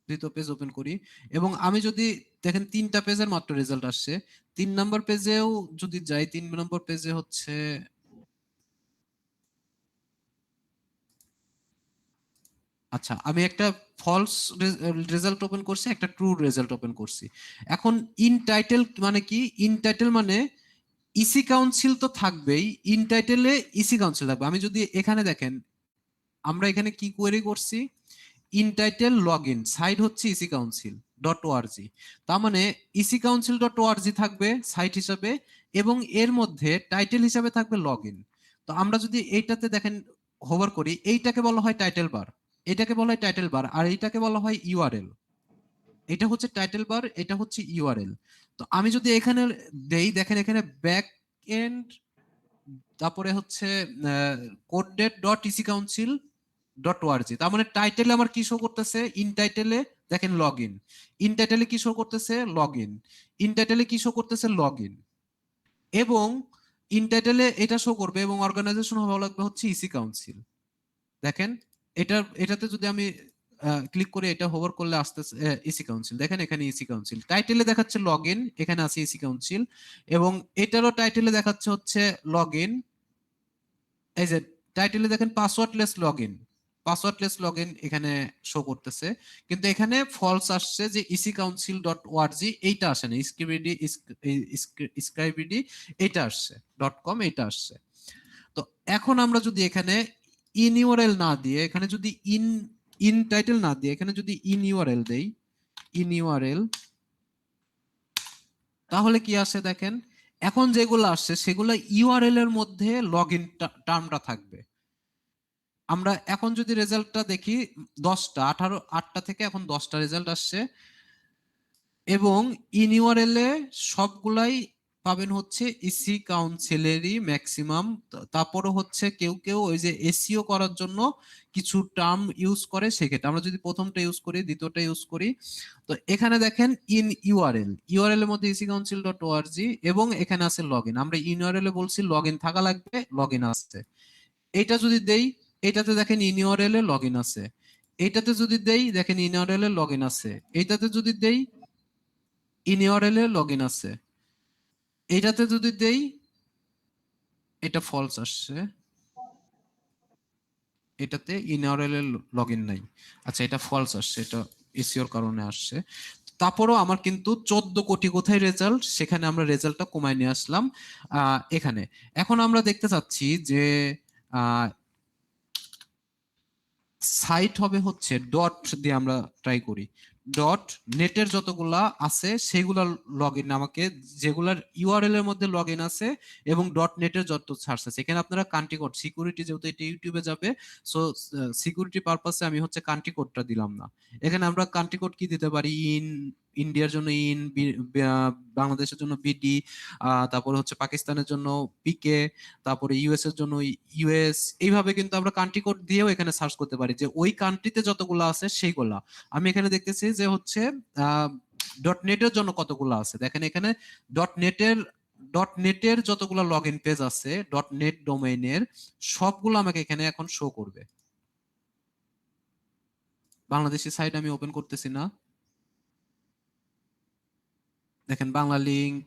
S1: দ্বিতীয় পেজ ওপেন করি, এবং আমি যদি দেখেন 3টা পেজের মাত্র রেজাল্ট আসছে, 3 নম্বর পেজেও যদি যাই, 3 নম্বর পেজে হচ্ছে, আচ্ছা আমি একটা ফলস রেজাল্ট ওপেন করছি, একটা ট্রু রেজাল্ট ওপেন করছি। এখন ইন টাইটেল মানে কি, ইন টাইটেল মানে ইসি কাউন্সিল তো থাকবেই, ইন টাইটেলে ইসি কাউন্সিল থাকবে। আমি যদি এখানে দেখেন, আমরা এখানে কি কোয়েরি করছি, in title log in, site হচ্ছে ইসি কাউন্সিল .org, তার মানে ইসি কাউন্সিল .org থাকবে সাইট হিসাবে, এবং এর মধ্যে টাইটেল হিসাবে থাকবে লগ ইন। তো আমরা যদি এইটাতে দেখেন হোভার করি, এইটাকে বলা হয় টাইটেল বার, এটাকে বলা হয় টাইটেল বার, আর এইটাকে বলা হয় ইউআরএল। এটা হচ্ছে টাইটেল বার, এটা হচ্ছে ইউআরএল। তো আমি যদি এখানে দেই, দেখেন এখানে ব্যাক এন্ড, তারপরে হচ্ছে coded.ecouncil.org, তার মানে টাইটেলে আমার কি শো করতেছে, ইন টাইটেলে দেখেন লগ ইন, ইন টাইটেলে কি শো করতেছে লগ ইন, ইন টাইটেলে কি শো করতেছে লগ ইন, এবং ইন টাইটেলে এটা শো করবে, এবং অর্গানাইজেশন হওয়া লাগবে হচ্ছে ইসি কাউন্সিল। দেখেন এটাতে যদি আমি ক্লিক করে এটা হোভার করলে আসতেছে ইসি কাউন্সিল, দেখেন এখানে ইসি কাউন্সিল, টাইটেলে দেখাচ্ছে লগ ইন, এখানে আছে ইসি কাউন্সিল, এবং এটারও টাইটেলে দেখাচ্ছে হচ্ছে লগ ইন, এই যে টাইটেলে দেখেন পাসওয়ার্ডলেস লগ ইন, পাসওয়ার্ডলেস লগ ইন এখানে শো করতেছে, কিন্তু এখানে ফলস আসছে যে ইসি কাউন্সিল .org এইটা আসে না, স্ক্রাইবিডি এইটা আসছে, .com এইটা আসছে। তো এখন আমরা যদি এখানে ইন ইউআরএল না দিয়ে, এখানে যদি ইন টাইটেল না দিয়ে এখানে যদি ইন ইউআরএল দেই, ইন ইউআরএল, তাহলে কি আসে দেখেন, এখন যেগুলো আসছে সেগুলো ইউআরএল এর মধ্যে লগইন টার্মটা থাকবে। আমরা এখন যদি রেজাল্টটা দেখি 10টা 8টা থেকে এখন 10টা রেজাল্ট আসছে, এবং ইন ইউআরএল এ সবগুলাই পাবেন হচ্ছে ইসি কাউন্সিলেরই ম্যাক্সিমাম। তারপরে হচ্ছে কেউ কেউ ওই যে এসইও করার জন্য কিছু টার্ম ইউজ করে, সেক্ষেত্রে আমরা যদি প্রথমটা ইউজ করি, দ্বিতীয়টা ইউজ করি, তো এখানে দেখেন ইন ইউআরএল, ইউআরএল এর মধ্যে ecouncil.org এবং এখানে আছে লগইন। আমরা ইন ইউআরএল এ বলছি লগইন থাকা লাগবে, লগইন আসছে। এটা যদি দেই, এটাতে দেখেন ইন ইউআরএল এ লগইন আছে। এটাতে যদি দেই দেখেন ইন ইউআরএল এ লগইন আছে। এটাতে যদি দেই ইন ইউআরএল এ লগইন আছে। এটাতে যদি দেই এটা ফলস আসছে, এটাতে ইন ইউআরএল এর লগইন নাই। আচ্ছা, এটা ফলস আসছে, এটা এসইওর কারণে আসছে। তারপরও আমার কিন্তু 14 কোটি কোথায় রেজাল্ট, সেখানে আমরা রেজাল্টটা কমায় নিয়ে আসলাম এখানে। এখন আমরা দেখতে চাচ্ছি যে সাইট হবে হচ্ছে ডট দিয়ে আমরা ট্রাই করি, ডট নেটের যতগুলা আছে সেগুলা লগইন আমাকে, যেগুলার ইউআরএল এর মধ্যে লগইন আছে এবং ডট নেটের যত সার্চ আছে, এখানে আপনারা কান্ট্রি কোড, সিকিউরিটি যেহেতু এটা ইউটিউবে যাবে, সো সিকিউরিটি পারপাসে আমি হচ্ছে কান্ট্রি কোডটা দিলাম না। এখানে আমরা কান্ট্রি কোড কি দিতে পারি, ইন্ডিয়ার জন্য ইন, বাংলাদেশের জন্য বিডি, তারপরে হচ্ছে পাকিস্তানের জন্য পিকে, তারপরে ইউএস এর জন্য ইউএস, এইভাবে কিন্তু আমরা কান্ট্রি কোড দিয়েও এখানে সার্চ করতে পারি যে ওই কান্ট্রিতে যতগুলো আছে সেইগুলা। আমি এখানে দেখতেছি যে হচ্ছে ডট নেটের জন্য কতগুলো আছে, দেখেন এখানে ডট নেটের যতগুলো লগ ইন পেজ আছে ডট নেট ডোমেইনের সবগুলো আমাকে এখানে এখন শো করবে। বাংলাদেশি সাইট আমি ওপেন করতেছি না, দেখেন Bangla link,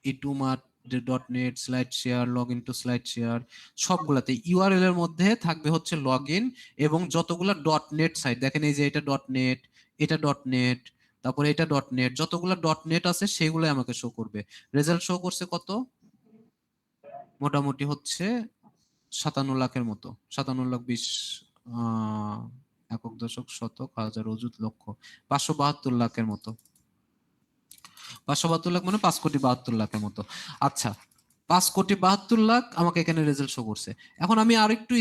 S1: Etumart dot net, slide share, log in to slide share, সবগুলাতে ইউআরএল এর মধ্যে থাকবে হচ্ছে লগ ইন এবং যতগুলা ডট নেট সাইট, দেখেন এই যে এটা ডট নেট, এটা ডট নেট, তারপরে এটা ডট নেট, যতগুলা ডট নেট আছে সেগুলোই আমাকে শো করবে। রেজাল্ট শো করছে কত, মোটামুটি হচ্ছে 57 লাখের মতো, 57 লাখ 20 একক দশক শতক হাজার অযুত লক্ষ, 572 লাখের মতো, 572 লাখ মানে 5,72,00,000 মতো। আচ্ছা, 5,72,00,000 আমাকে এখানে রেজাল্ট শো করছে। এখন আমি আরেকটু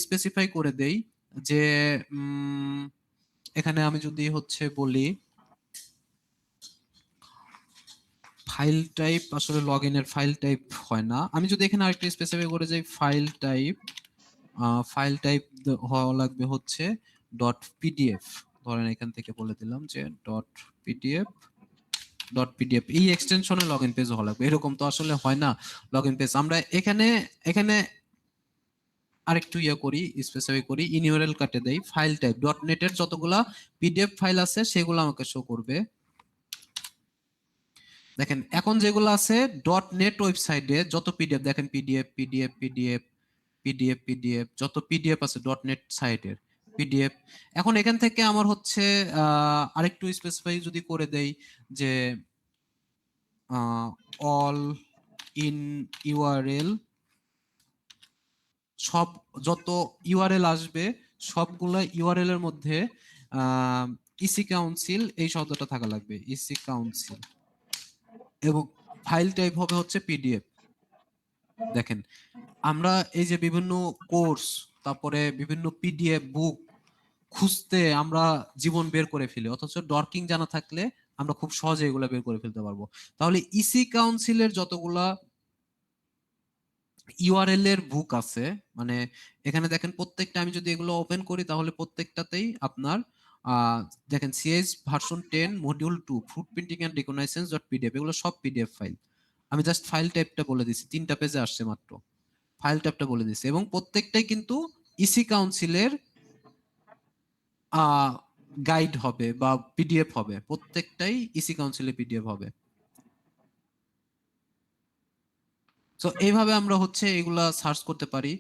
S1: স্পেসিফাই করে দেই যে এখানে আমি যদি হচ্ছে বলি ফাইল টাইপ, আসলে লগইনের ফাইল টাইপ হয় না, আমি যদি এখানে আরেকটু স্পেসিফাই করে যাই ফাইল টাইপ হওয়া লাগবে হচ্ছে ডট পিডিএফ, ধরেন এখান থেকে বলে দিলাম যে ডট পিডিএফ, এই এক্সটেনশনে লগইন পেজ হওয়া লাগবে। এরকম তো আসলে হয় না লগইন পেজ। আমরা এখানে আরেকটু করি, স্পেসিফাই করি, ইন ইউআরএল কাটে দেই, ফাইল টাইপ ডট নেটের যতগুলা পিডিএফ ফাইল আছে সেগুলো আমাকে শো করবে। দেখেন এখন যেগুলো আছে ডট নেট ওয়েবসাইটে যত পিডিএফ, দেখেন পিডিএফ যত পিডিএফ আছে ডট নেট সাইটের পিডিএফ। এখন এখান থেকে আমার হচ্ছে আরেকটু স্পেসিফাই যদি করে দেই যে অল ইন ইউআরএল, সব যত ইউআরএল আসবে সবগুলা ইউআরএল এর মধ্যে ইসি কাউন্সিল এই শব্দটা থাকা লাগবে, ইসি কাউন্সিল, এবং ফাইল টাইপ হবে হচ্ছে পিডিএফ। দেখেন আমরা এই যে বিভিন্ন কোর্স, তারপরে বিভিন্ন পিডিএফ বুক খুঁজতে আমরা জীবন বের করে ফেলি, অথচ ডর্কিং জানা থাকলে আমরা খুব সহজে এগুলো বের করে ফেলতে পারবো। তাহলে ইসি কাউন্সিলের যতগুলা ইউআরএল এর বুক আছে, মানে এখানে দেখেন প্রত্যেকটা, আমি যদি এগুলো ওপেন করি তাহলে প্রত্যেকটাতেই আপনার দেখেন CS version 10 module 2 footprinting and reconnaissance dot PDF, এগুলো সব পিডিএফ ফাইল। আমি জাস্ট ফাইল টাইপটা বলে দিছি, 3টা পেজে আসছে মাত্র, ফাইল টাইপটা বলে দিছি, এবং প্রত্যেকটাই কিন্তু ইসি কাউন্সিলের গাইড হবে বা পিডিএফ হবে, প্রত্যেকটাই ইসি কাউন্সিলের পিডিএফ হবে। তো এইভাবে আমরা হচ্ছে এগুলা সার্চ করতে পারি।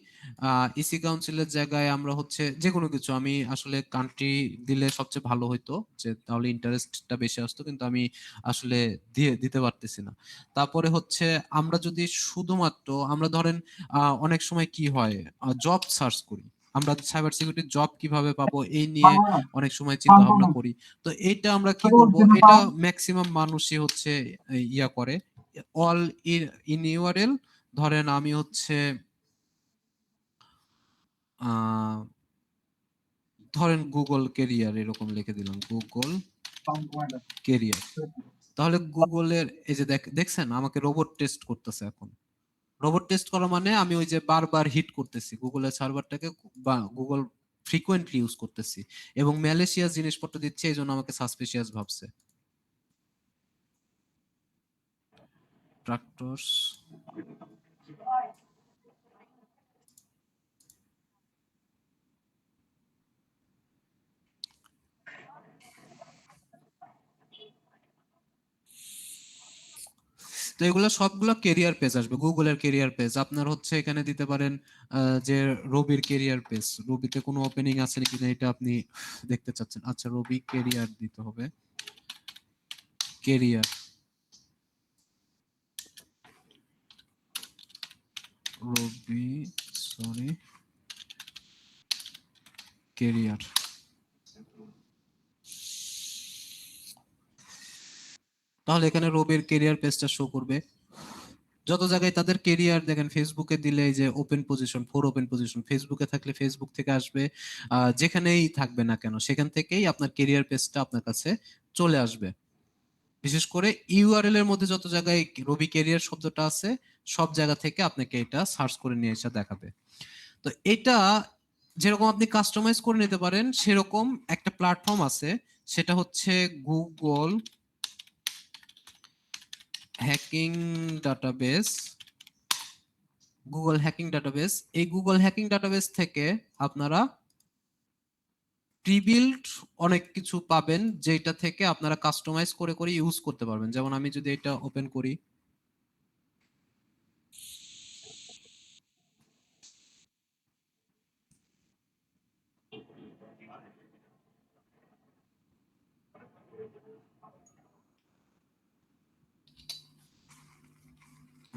S1: ইসি কাউন্সিলের জায়গায় আমরা হচ্ছে যে কোনো কিছু, আমি আসলে কান্ট্রি দিলে সবচেয়ে ভালো হইতো, যে তাহলে ইন্টারেস্টটা বেশি আসতো, কিন্তু আমি আসলে দিতে পারতেছি না। তারপরে হচ্ছে আমরা যদি শুধুমাত্র আমরা ধরেন অনেক সময় কি হয়, জব সার্চ করি, আমরা সাইবার সিকিউরিটি জব কিভাবে পাবো এই নিয়ে অনেক সময় চিন্তা ভাবনা করি। তো এইটা আমরা কি করব, এটা ম্যাক্সিমাম মানুষই হচ্ছে ইয়া করে, অল ইন ইউআরএল। ধরেন আমি হচ্ছে ধরেন গুগল কেরিয়ার এরকম লিখে দিলাম, গুগল কেরিয়ার। তাহলে গুগলের এই যে দেখছেন আমাকে রোবট টেস্ট করতেছে এখন। রোবট টেস্ট করা মানে আমি ওই যে বারবার হিট করতেছি গুগলের সার্ভারটাকে, বা গুগল ফ্রিকোয়েন্টলি ইউজ করতেছি, এবং ম্যালেশিয়াস জিনিসপত্র দিচ্ছে, এই জন্য আমাকে সাসপিশিয়াস ভাবছে। ট্রাক্টরস তো এগুলো সবগুলো কেরিয়ার পেজ আসবে, গুগলের কেরিয়ার পেজ। আপনার হচ্ছে এখানে দিতে পারেন যে রবির কেরিয়ার পেজ, রবিতে কোনো ওপেনিং আছে নাকি না এটা আপনি দেখতে চাচ্ছেন। আচ্ছা, রবি কেরিয়ার দিতে হবে, কেরিয়ার, রবি, সরি, কেরিয়ার। তাহলে এখানে রবির কেরিয়ার পেজটা শো করবে। যত জায়গায় তাদের কেরিয়ার দেখেন, ফেসবুকে দিলে এই যে open position, four open position, ফেসবুকে থাকলে ফেসবুক থেকে আসবে, যেখানেই থাকবে না কেন সেখান থেকেই আপনার কেরিয়ার পেজটা আপনার কাছে চলে আসবে। বিশেষ করে ইউআরএল এর মধ্যে যত জায়গায় রবি কেরিয়ার শব্দটা আছে, সব জায়গা থেকে আপনাকে এটা সার্চ করে নিয়ে এসে দেখাবে। তো এটা যেরকম আপনি কাস্টমাইজ করে নিতে পারেন, সেরকম একটা প্ল্যাটফর্ম আছে, সেটা হচ্ছে Google hacking database. Google hacking database, এই গুগল হ্যাকিং ডাটাবেস থেকে আপনারা প্রিবিল্ড অনেক কিছু পাবেন, যেটা থেকে আপনারা কাস্টমাইজ করে করে ইউজ করতে পারবেন। যেমন আমি যদি এটা ওপেন করি,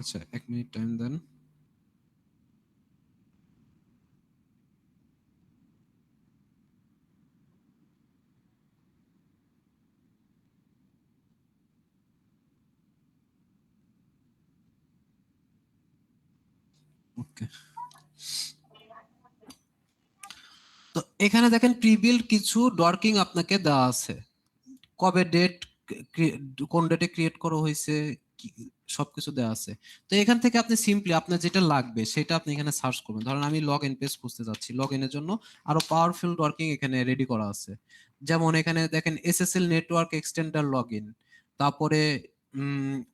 S1: আচ্ছা 1 মিনিট টাইম দেন। ওকে, তো এখানে দেখেন প্রিবিল্ড কিছু ডর্কিং আপনাকে দেওয়া আছে, কবে ডেট, কোন ডেটে ক্রিয়েট করা হয়েছে, সবকিছু দেওয়া আছে। তো এখান থেকে আপনি সিম্পলি আপনার যেটা লাগবে সেটা আপনি এখানে সার্চ করবেন। ধরেন আমি লগ ইন পেজ খুঁজতে যাচ্ছি, লগ ইনের জন্য আরো পাওয়ারফুল ডর্কিং এখানে রেডি করা আছে। যেমন এখানে দেখেন SSL network extender log in, তারপরে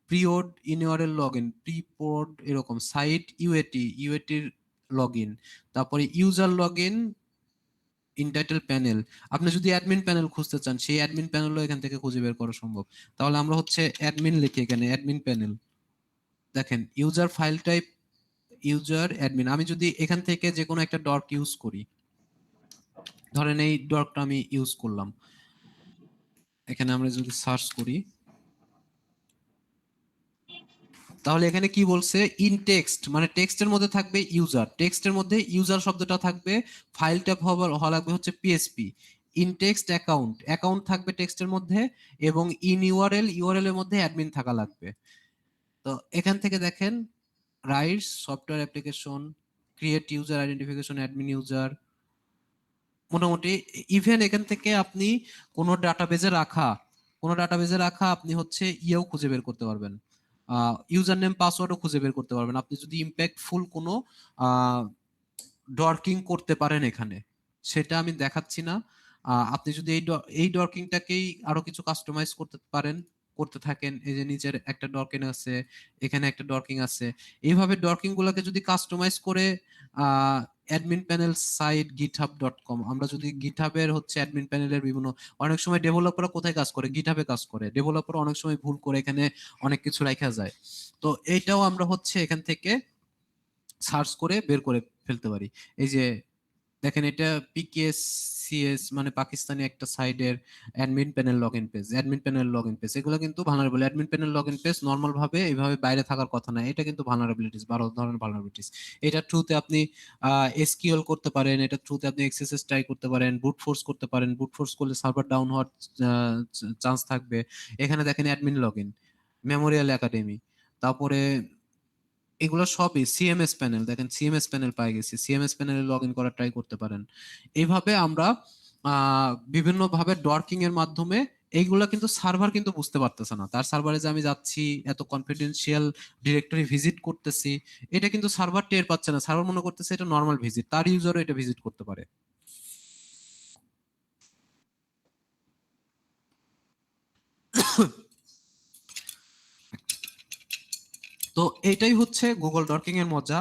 S1: প্রিওড ইনওয়ারের লগ ইন, প্রিপোড, এরকম সাইট ইউএটির লগ ইন, তারপরে user log in, entitled panel. আপনি যদি অ্যাডমিন প্যানেল খুঁজতে চান, সেই অ্যাডমিন প্যানেলও এখান থেকে খুঁজে বের করা সম্ভব। তাহলে আমরা হচ্ছে অ্যাডমিন লিখি এখানে, অ্যাডমিন প্যানেল। দেখেন user file type, user admin. আমি যদি এখান থেকে যে কোনো একটা ডর্ক ইউজ করি, ধরেন এই ডর্কটা আমি ইউজ করলাম, এখানে আমরা যদি সার্চ করি, তাহলে এখানে কি বলছে, ইন টেক্সট মানে টেক্সটের মধ্যে থাকবে ইউজার, টেক্সটের মধ্যে ইউজার শব্দটা থাকবে, ফাইল টাইপ হওয়া লাগবে হচ্ছে PSP, in text account, account থাকবে টেক্সটের মধ্যে, এবং ইন ইউআরএল, ইউআরএল এর মধ্যে অ্যাডমিন থাকা লাগবে। তো এখান থেকে দেখেন rights, software application, create user identification, admin user, মোটামুটি ইভেন এখান থেকে আপনি কোনো ডাটাবেজে রাখা আপনি হচ্ছে ইয়েও খুঁজে বের করতে পারবেন, ইউজার নেম পাসওয়ার্ডও খুঁজে বের করতে পারবেন, আপনি যদি ইম্প্যাক্টফুল কোনো ডর্কিং করতে পারেন এখানে। সেটা আমি দেখাচ্ছি না। আপনি যদি এই ডর্কিংটাকেই আরো কিছু কাস্টমাইজ করতে পারেন, করতে থাকেন, এই যে নিচের একটা ডর্কিং আছে, এখানে একটা ডর্কিং আছে, এইভাবে ডর্কিং গুলোকে যদি কাস্টমাইজ করে অ্যাডমিন প্যানেল সাইট github.com, আমরা যদি গিটহাবের হচ্ছে অ্যাডমিন প্যানেলের বিভিন্ন, অনেক সময় ডেভেলপাররা কোথায় কাজ করে, গিটহাবে কাজ করে, ডেভেলপার অনেক সময় ভুল করে এখানে অনেক কিছু রাখা যায়। তো এইটাও আমরা হচ্ছে এখান থেকে সার্চ করে বের করে ফেলতে পারি। এই যে দেখেন, এটা PKCS মানে পাকিস্তানি একটা সাইডের admin panel login page, admin panel login page, এগুলো কিন্তু vulnerable. Admin panel login page normal ভাবে এইভাবে বাইরে থাকার কথা না, এটা কিন্তু ভালনারেবিলিটিস, 12 ধরনের ভালনারেবিলিটিস। এটা থ্রুতে আপনি এসকিউএল করতে পারেন, এটা থ্রুতে আপনি এক্সএসএস ট্রাই করতে পারেন, ব্রুট ফোর্স করতে পারেন, ব্রুট ফোর্স করলে সার্ভার ডাউন হওয়ার চান্স থাকবে। এখানে দেখেন অ্যাডমিন লগইন, মেমোরিয়াল একাডেমি, তারপরে এগুলো সবই সিএমএস প্যানেল, দেখেন সিএমএস প্যানেল পাই গেছি, সিএমএস প্যানেলে লগ ইন করার ট্রাই করতে পারেন। এইভাবে আমরা বিভিন্ন ভাবে ডর্কিং এর মাধ্যমে, এইগুলা কিন্তু সার্ভার কিন্তু বুঝতে পারতেছে না, তার সার্ভারে যে আমি যাচ্ছি এত কনফিডেন্সিয়াল ডিরেক্টরি ভিজিট করতেছি, এটা কিন্তু সার্ভার টের পাচ্ছে না, সার্ভার মনে করতেছে এটা নর্মাল ভিজিট, তার ইউজারও এটা ভিজিট করতে পারে। তো এটাই হচ্ছে গুগল ডর্কিং এর মজা।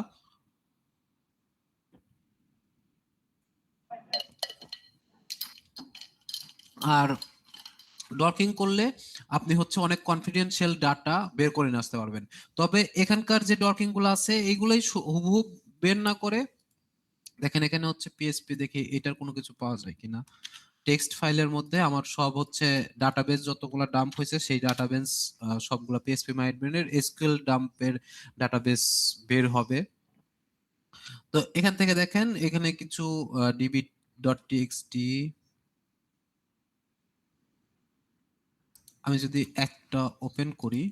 S1: আর ডকিং করলে আপনি হচ্ছে অনেক কনফিডেন্সিয়াল ডাটা বের করে নিয়ে আসতে পারবেন। তবে এখানকার যে ডকিং গুলো আছে এইগুলাই হুবহু বের না করে, দেখেন এখানে হচ্ছে পিএসপি, দেখি এটার কোনো কিছু পাওয়া যায় কিনা। টেক্সট ফাইলের মধ্যে আমার সব হচ্ছে ডাটাবেস যতগুলো ডাম্প হয়েছে সেই ডাটাবেস সবগুলো পিএসপি মাই অ্যাডমিনের এসকিউএল ডাম্পের ডাটাবেস বের হবে। তো এখান থেকে দেখেন এখানে কিছু db.txt, আমি যদি একটা ওপেন করি,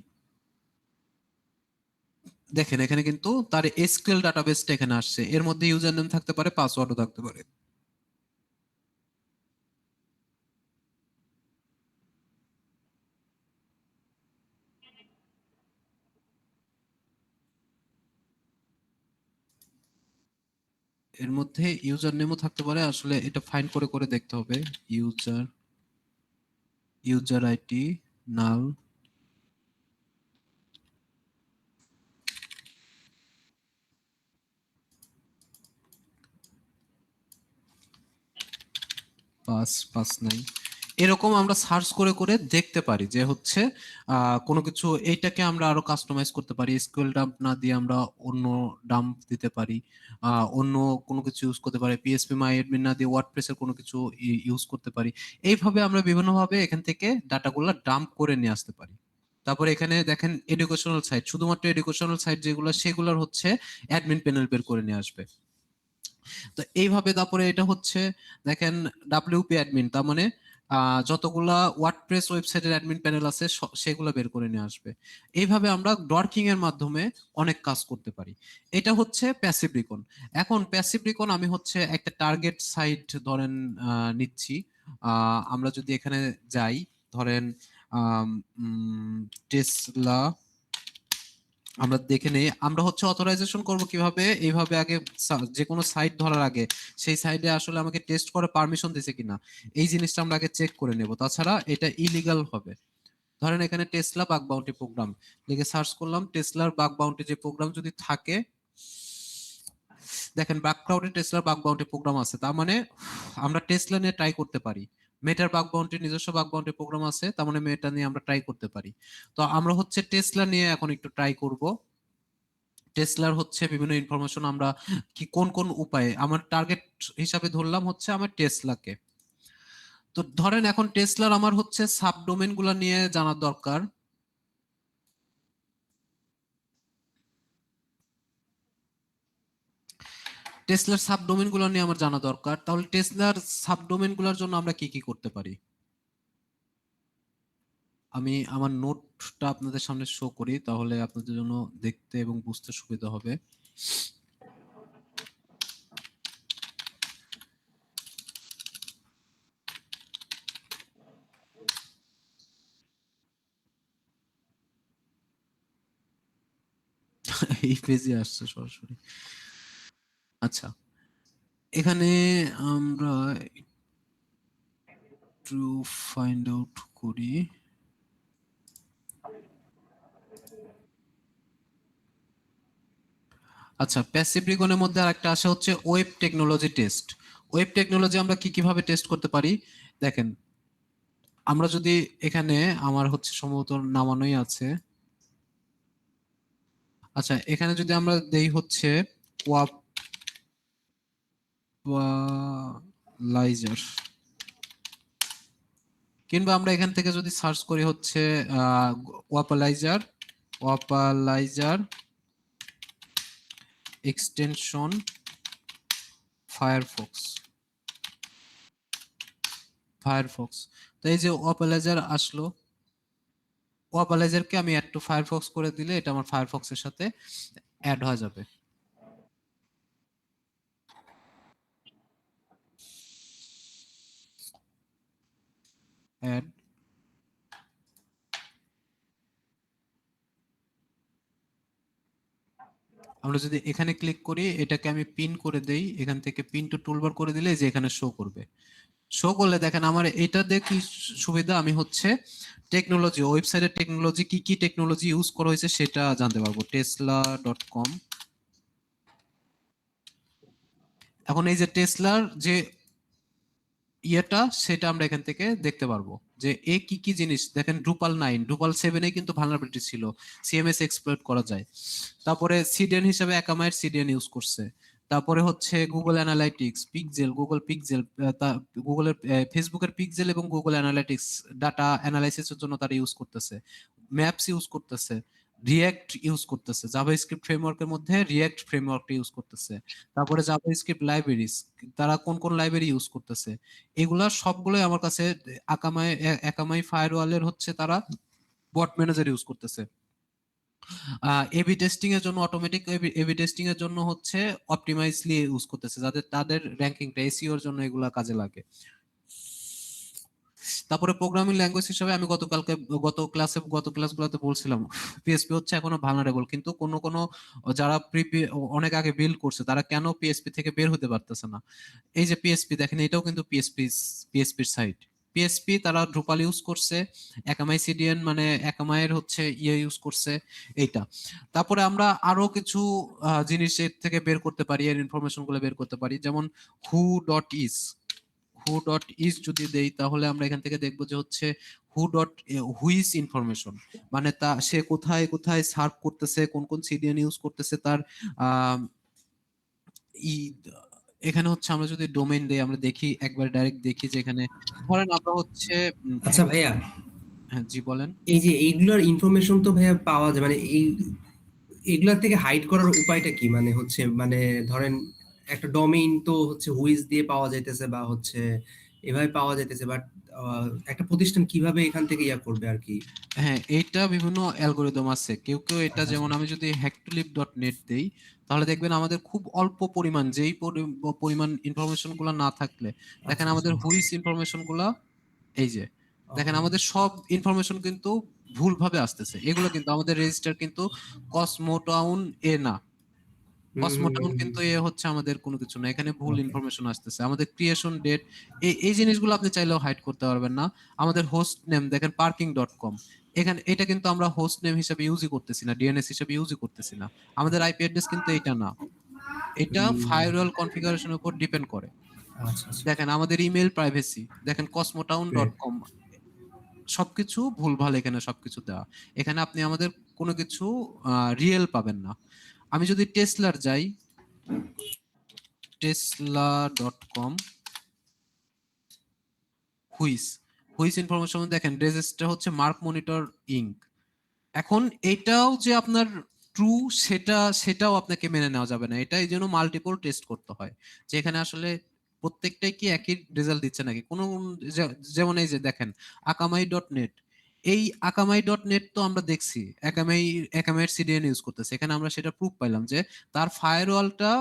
S1: দেখেন এখানে কিন্তু তার এসকিউএল ডাটাবেসটা এখানে আসছে, এর মধ্যে ইউজার নেম থাকতে পারে, পাসওয়ার্ডও থাকতে পারে। এর মধ্যে ইউজার নেমও থাকতে পারে, আসলে এটা ফাইন্ড করে করে দেখতে হবে। ইউজার, ইউজার আইডি নাল, পাস পাস নাই, এরকম আমরা সার্চ করে করে দেখতে পারি যে হচ্ছে কোনো কিছু, এইটাকে আমরা আরো কাস্টমাইজ করতে পারি, এসকিউএল ডাম্প না দিয়ে আমরা অন্য ডাম্প দিতে পারি, অন্য কোনো কিছু ইউজ করতে পারি, পিএসপি মাই অ্যাডমিন না দিয়ে ওয়ার্ডপ্রেসের কোনো কিছু ইউজ করতে পারি। এইভাবে আমরা বিভিন্নভাবে এখান থেকে ডাটাগুলো ডাম্প করে নিয়ে আসতে পারি। তারপরে এখানে দেখেন এডুকেশনাল সাইট, শুধুমাত্র এডুকেশনাল সাইট যেগুলো সেগুলোর হচ্ছে অ্যাডমিন প্যানেল বের করে নিয়ে আসবে। তো এইভাবে তারপরে এটা হচ্ছে দেখেন ডাব্লিউপি অ্যাডমিন, তার মানে যতগুলা ওয়ার্ডপ্রেস ওয়েবসাইটের অ্যাডমিন প্যানেল আছে সেগুলো বের করে নিয়ে আসবে। এইভাবে আমরা ডর্কিং এর মাধ্যমে অনেক কাজ করতে পারি। এটা হচ্ছে প্যাসিভ রিকন। এখন প্যাসিভ রিকন আমি হচ্ছে একটা টার্গেট সাইট ধরেন নিচ্ছি, আমরা যদি এখানে যাই, ধরেন টেসলা, আমরা দেখে নেই আমরা হচ্ছে অথরাইজেশন করব কিভাবে, এইভাবে আগে যে কোনো সাইট ধরার আগে সেই সাইটে আসলে আমাকে টেস্ট করে পারমিশন দিয়েছে কিনা, এই জিনিসটা আমরা আগে চেক করে নেব, তাছাড়া এটা ইলিগাল হবে। ধরেন এখানে টেসলা বাগ বাউন্টি প্রোগ্রাম লিখে সার্চ করলাম, টেসলার বাগ বাউন্টি যে প্রোগ্রাম যদি থাকে, দেখেন ব্যাকগ্রাউন্ডে টেসলার বাগ বাউন্টি প্রোগ্রাম আছে, তার মানে আমরা টেসলা নিয়ে ট্রাই করতে পারি। মেটার বাগ বাউন্টির নিজস্ব বাগ বাউন্টি প্রোগ্রাম আছে, তার মানে মেটা নিয়ে আমরা ট্রাই করতে পারি। তো আমরা হচ্ছে টেসলা নিয়ে এখন একটু ট্রাই করব। টেসলার হচ্ছে বিভিন্ন ইনফরমেশন আমরা কি কোন কোন উপায়ে, আমার টার্গেট হিসাবে ধরলাম হচ্ছে আমার টেসলাকে। তো ধরেন এখন টেসলার আমার হচ্ছে সাবডোমেন গুলা নিয়ে জানার দরকার। টেসলার সাবডোমেন গুলো নিয়ে আমার জানা দরকার, তাহলে টেসলার সাবডোমেন গুলোর জন্য আমরা কি কি করতে পারি, আমি আমার নোটটা আপনাদের সামনে শো করি, তাহলে আপনাদের জন্য দেখতে এবং বুঝতে সুবিধা হবে। এই পেজে আসছে সরাসরি। আচ্ছা, এখানে আমরা একটু ফাইন্ড আউট করি। আচ্ছা, প্যাসিভ রিকনের মধ্যে আরেকটা আসে হচ্ছে web technology test. Web technology আমরা কি কিভাবে টেস্ট করতে পারি দেখেন, আমরা যদি এখানে আমার হচ্ছে সম্ভবত নামানোই আছে। আচ্ছা, এখানে যদি আমরা দেই হচ্ছে ওয়াপালাইজার, কিংবা আমরা এখান থেকে যদি সার্চ করি হচ্ছে ওয়াপালাইজার, ওয়াপালাইজার এক্সটেনশন ফায়ারফক্স, ফায়ারফক্স। তো এই যে ওয়াপালাইজার আসলো, ওয়াপালাইজারকে আমি অ্যাড টু ফায়ারফক্স করে দিলে এটা আমার ফায়ারফক্সের সাথে অ্যাড হয়ে যাবে। অ্যাড, আমরা যদি এখানে ক্লিক করি, এটাকে আমি পিন করে দেই, এখান থেকে পিন টু টুলবার করে দিলে যে এখানে শো করবে। শো করলে দেখেন আমার এটা দিয়ে কি সুবিধা, আমি হচ্ছে টেকনোলজি, ওয়েবসাইটের টেকনোলজি, কি কি টেকনোলজি ইউজ করা হয়েছে সেটা জানতে পারবো। tesla.com, এখন এই যে টেসলার যে ইয়েটা সেটা আমরা এখান থেকে দেখতে পারবো যে এ কি কি জিনিস দেখেন। ড্রুপাল 9, ড্রুপাল 7 কিন্তু ভালনারেবিলিটি ছিল, সিএমএস এক্সপ্লয়েট করা যায়। তারপরে সিডিএন হিসেবে একামাইয়ের সিডিএন ইউজ করছে। তারপরে হচ্ছে Google analytics, pixel, Google pixel, গুগলের ফেসবুকের পিক্সেল এবং গুগল অ্যানালাইটিক্স ডাটা অ্যানালাইসিসের জন্য তারা ইউজ করতেছে। ম্যাপস ইউজ করতেছে, রিঅ্যাক্ট ইউজ করতেছে, জাভাস্ক্রিপ্ট ফ্রেমওয়ার্কের মধ্যে রিঅ্যাক্ট ফ্রেমওয়ার্কটা ইউজ করতেছে। তারপরে জাভাস্ক্রিপ্ট লাইব্রেরিজ, তারা কোন কোন লাইব্রেরি ইউজ করতেছে, এগুলা সবগুলোই আমার কাছে একামাই ফায়ারওয়ালের হচ্ছে তারা বট ম্যানেজার ইউজ করতেছে। এবি টেস্টিং এর জন্য, অটোমেটিক এবি টেস্টিং এর জন্য হচ্ছে অপটিমাইজলি ইউজ করতেছে, যাদের তাদের র্যাঙ্কিংটা এসইও এর জন্য এগুলা কাজে লাগে। তারপরে প্রোগ্রামিং ল্যাঙ্গুয়েজ হিসেবে আমি গত ক্লাসগুলোতে বলছিলাম পিএসপি হচ্ছে এখনো ভালনারেবল, কিন্তু কোন কোন যারা অনেক আগে বিল্ড করছে তারা কেন পিএসপি থেকে বের হতে পারতেছে না। এই যে পিএসপি দেখেন, এটাও কিন্তু পিএসপির সাইট। পিএসপি তারা ড্রুপাল ইউজ করছে, একামাই সিডিএন মানে একামাইয়ের হচ্ছে ইয়ে ইউজ করছে এইটা। তারপরে আমরা আরো কিছু জিনিস এর থেকে বের করতে পারি, এর ইনফরমেশন গুলো বের করতে পারি, যেমন who.is, who.is যদি দেই তাহলে আমরা এখান থেকে দেখবো যে হচ্ছে হুইস ইনফরমেশন, মানে তা সে কোথায় কোথায় সার্ভ করতেছে, কোন কোন সিডিএন ইউজ করতেছে, তার আহ ই এখানে হচ্ছে আমরা যদি ডোমেইন দেই, আমরা দেখি একবার ডাইরেক্ট দেখি যে এখানে ধরেন আমরা হচ্ছে
S4: আচ্ছা ভাইয়া,
S1: হ্যাঁ জি বলেন।
S4: এই যে এইগুলোর ইনফরমেশন তো ভাইয়া পাওয়া যায়, মানে এগুলার থেকে হাইড করার উপায়টা কি? মানে হচ্ছে মানে ধরেন একটা ডোমেইন তো হচ্ছে হুইজ দিয়ে পাওয়া যাইতেছে বা হচ্ছে এভাবে পাওয়া যাইতেছে, বাট একটা প্রতিষ্ঠান কিভাবে এখান থেকে ইয়া করবে আর কি?
S1: হ্যাঁ, এইটা বিভিন্ন অ্যালগরিদম আছে। কেউ কেউ এটা,
S4: আচ্ছা
S1: যেমন আমি যদি hacktolib.net দেই তাহলে দেখবেন আমাদের খুব অল্প পরিমাণ, যেই পরিমাণ ইনফরমেশন গুলো না থাকলে দেখেন
S4: আচ্ছা
S1: আমাদের
S4: আচ্ছা
S1: হুইস ইনফরমেশন গুলা এই যে দেখেন
S4: আচ্ছা।
S1: আমাদের সব ইনফরমেশন কিন্তু ভুলভাবে আসতেছে। এগুলো কিন্তু আমাদের রেজিস্টার কিন্তু কসমোটাউন এ না, কসমোটাউন কিন্তু এ হচ্ছে আমাদের কোনো কিছু না, এখানে ভুল
S4: ওকে।
S1: ইনফরমেশন আসতেছে। আমাদের ক্রিয়েশন ডেট, এই জিনিসগুলো আপনি চাইলেও হাইড করতে পারবেন না। আমাদের হোস্ট নেম দেখেন parking.com, এখানে এটা কিন্তু আমরা হোস্ট নেম হিসেবে ইউজই করতেছি না, ডিএনএস হিসেবে ইউজই করতেছি না। আমাদের আইপি অ্যাড্রেস কিন্তু এটা না, এটা ফায়ারওয়াল কনফিগারেশনের উপর ডিপেন্ড করে।
S4: আচ্ছা আচ্ছা।
S1: দেখেন আমাদের ইমেল প্রাইভেসি, দেখেন
S4: Great.
S1: cosmotown.com, সবকিছু ভুলভাল এখানে সবকিছু দেওয়া। এখানে আপনি আমাদের কোনো কিছু রিয়েল পাবেন না। আমি যদি টেসলার যাই, tesla.com, হুইস, হুইস ইনফরমেশন দেখেন রেজিস্টার হচ্ছে মার্ক মনিটর ইঙ্ক। এখন এটাও যে আপনার ট্রু সেটাও আপনাকে মেনে নেওয়া যাবে না, এটা এই জন্য মাল্টিপল টেস্ট করতে হয় যে এখানে আসলে প্রত্যেকটাই কি একই রেজাল্ট দিচ্ছে নাকি। কোন যেমন এই যে দেখেন akamai.net, এই akamai.net তো আমরা দেখছি একামাইয়ের সিডিএন ইউজ করতেছে, এখানে আমরা সেটা প্রুফ পাইলাম যে তার ফায়ারওয়ালটা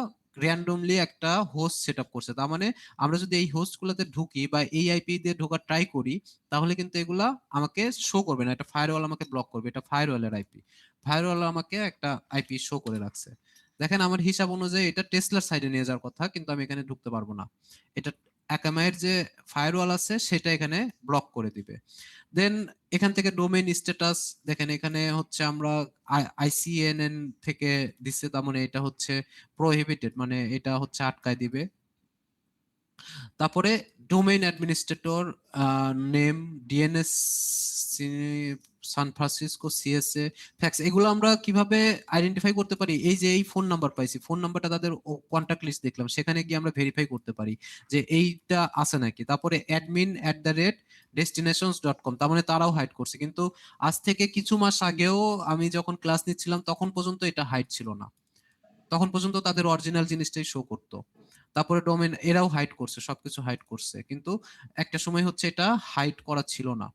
S1: র্যান্ডমলি একটা হোস্ট সেটআপ করছে। তার মানে আমরা যদি এই হোস্ট গুলোতে ঢুকি বা এই আইপি দিয়ে ঢোকার ট্রাই করি তাহলে কিন্তু এগুলা আমাকে শো করবে না, এটা ফায়ারওয়াল আমাকে ব্লক করবে, এটা ফায়ারওয়ালের আইপি। ফায়ারওয়াল আমাকে একটা আইপি শো করে রাখছে। দেখেন আমার হিসাব অনুযায়ী এটা টেসলার সাইডে নিয়ে যাওয়ার কথা, কিন্তু আমি এখানে ঢুকতে পারবো না। এটা অ্যাকামাইয়ের যে ফায়ারওয়াল আছে সেটা এখানে ব্লক করে দিবে। দেন এখান থেকে ডোমেইন স্ট্যাটাস দেখেন, এখানে হচ্ছে আমরা আইসিএনএন থেকে দিচ্ছে, তার মানে এটা হচ্ছে প্রহিবিটেড, মানে এটা হচ্ছে আটকায় দিবে। তারপরে domain administrator name, DNS, San Francisco, CSA, fax, এগুলো আমরা কিভাবে আইডেন্টিফাই করতে পারি? এই যে এই ফোন নাম্বার পাইছি, ফোন নাম্বারটা তাদের কন্ট্যাক্ট লিস্ট দেখলাম, সেখানে গিয়ে আমরা ভেরিফাই করতে পারি যে এইটা আছে নাকি। তারপরে admin@destinations.com, তার মানে তারাও হাইড করছে, কিন্তু আজ থেকে কিছু মাস আগেও আমি যখন ক্লাস নিচ্ছিলাম তখন পর্যন্ত এটা হাইড ছিল না, তখন পর্যন্ত তাদের অরিজিনাল জিনিসটাই শো করতো। তারপরে ডোমেন এরাও হাইড করছে, সবকিছু হাইড করছে, কিন্তু একটা সময় হচ্ছে এটা হাইড করা ছিল না।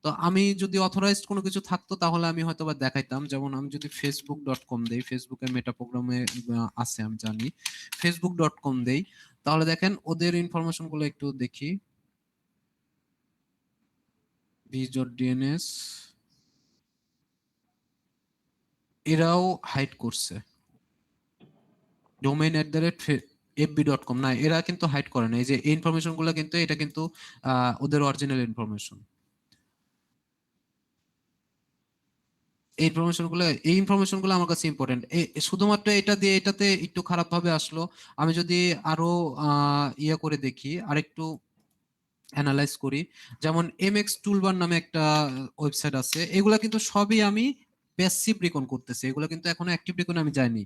S1: তো আমি যদি অথরাইজড কোনো কিছু থাকতো তাহলে আমি হয়তো বা দেখাইতাম। যেমন আমি যদি facebook.com দেই, ফেসবুকের মেটা প্রোগ্রামে আছে আমি জানি, facebook.com দেই, তাহলে দেখেন ওদের ইনফরমেশন গুলো একটু দেখি। b.dns এরাও হাইড করছে। domain@fb.com, না এরা কিন্তু হাইড করে না। এই যে ইনফরমেশন গুলো কিন্তু এটা কিন্তু ওদের অরিজিনাল ইনফরমেশন। এই ইনফরমেশন গুলো আমার কাছে ইম্পর্টেন্ট। শুধুমাত্র এটা দিয়ে এটাতে একটু খারাপ ভাবে আসলো। আমি যদি আরো ইয়ে করে দেখি, আরেকটু অ্যানালাইজ করি, যেমন এমএক্স টুলবার নামে একটা ওয়েবসাইট আছে, এগুলা কিন্তু সবই আমি প্যাসিভ রিকন করতেছি, এগুলো কিন্তু এখনো অ্যাক্টিভ রিকনে আমি যাইনি।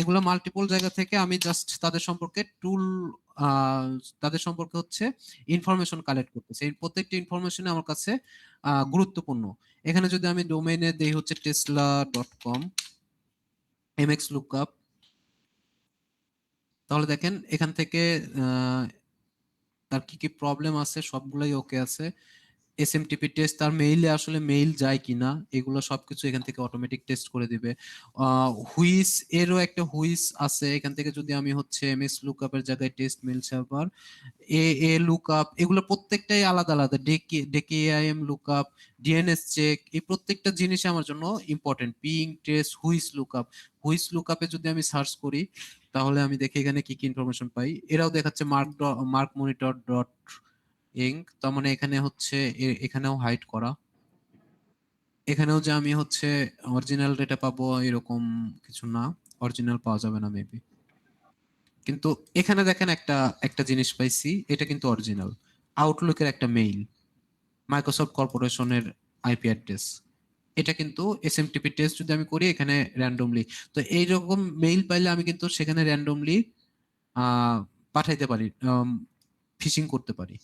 S1: এগুলো মাল্টিপল জায়গা থেকে আমি জাস্ট তাদের সম্পর্কে তাদের সম্পর্কে হচ্ছে ইনফরমেশন কালেক্ট করতেছি। এই প্রত্যেকটা ইনফরমেশন আমার কাছে গুরুত্বপূর্ণ। এখানে যদি আমি ডোমেইনে দেই হচ্ছে tesla.com এমএক্স লুকআপ, তাহলে দেখেন এখান থেকে আহ, তার কি কি প্রবলেম আছে সবগুলাই ওকে আছে। এসএমটিপি টেস্ট, তার মেইলে আসলে মেইল যায় কিনা, এগুলো সবকিছু এখান থেকে অটোমেটিক টেস্ট করে দিবে। হুইস এরও একটা হুইস আছে, এখান থেকে যদি আমি হচ্ছে এমএস লুকআপের জায়গায় টেস্ট মেল সার্ভার, এ লুকআপ, এগুলো প্রত্যেকটাই আলাদা আলাদা, ডেকেআইএম লুকআপ, ডিএনএস চেক, এই প্রত্যেকটা জিনিস আমার জন্য ইম্পর্টেন্ট। পিং টেস্ট, হুইস লুকআপে যদি আমি সার্চ করি তাহলে আমি দেখি এখানে কি কি ইনফরমেশন পাই। এরাও দেখাচ্ছে মার্ক মনিটর ডট ইঙ্ক, তার মানে এখানে হচ্ছে এখানেও হাইড করা। এখানেও যে আমি হচ্ছে অরিজিনাল ডেটা পাবো এরকম কিছু না, অরিজিনাল পাওয়া যাবে না মেবি। কিন্তু এখানে দেখেন একটা একটা জিনিস পাইছি, এটা কিন্তু অরিজিনাল, আউটলুকের একটা মেইল, মাইক্রোসফট কর্পোরেশনের আইপি অ্যাড্রেস। এটা কিন্তু এসএমটিপি টেস্ট যদি আমি করি এখানে র্যান্ডমলি, তো এইরকম মেইল পাইলে আমি কিন্তু সেখানে র্যান্ডমলি পাঠাইতে পারি, ফিশিং করতে পারি।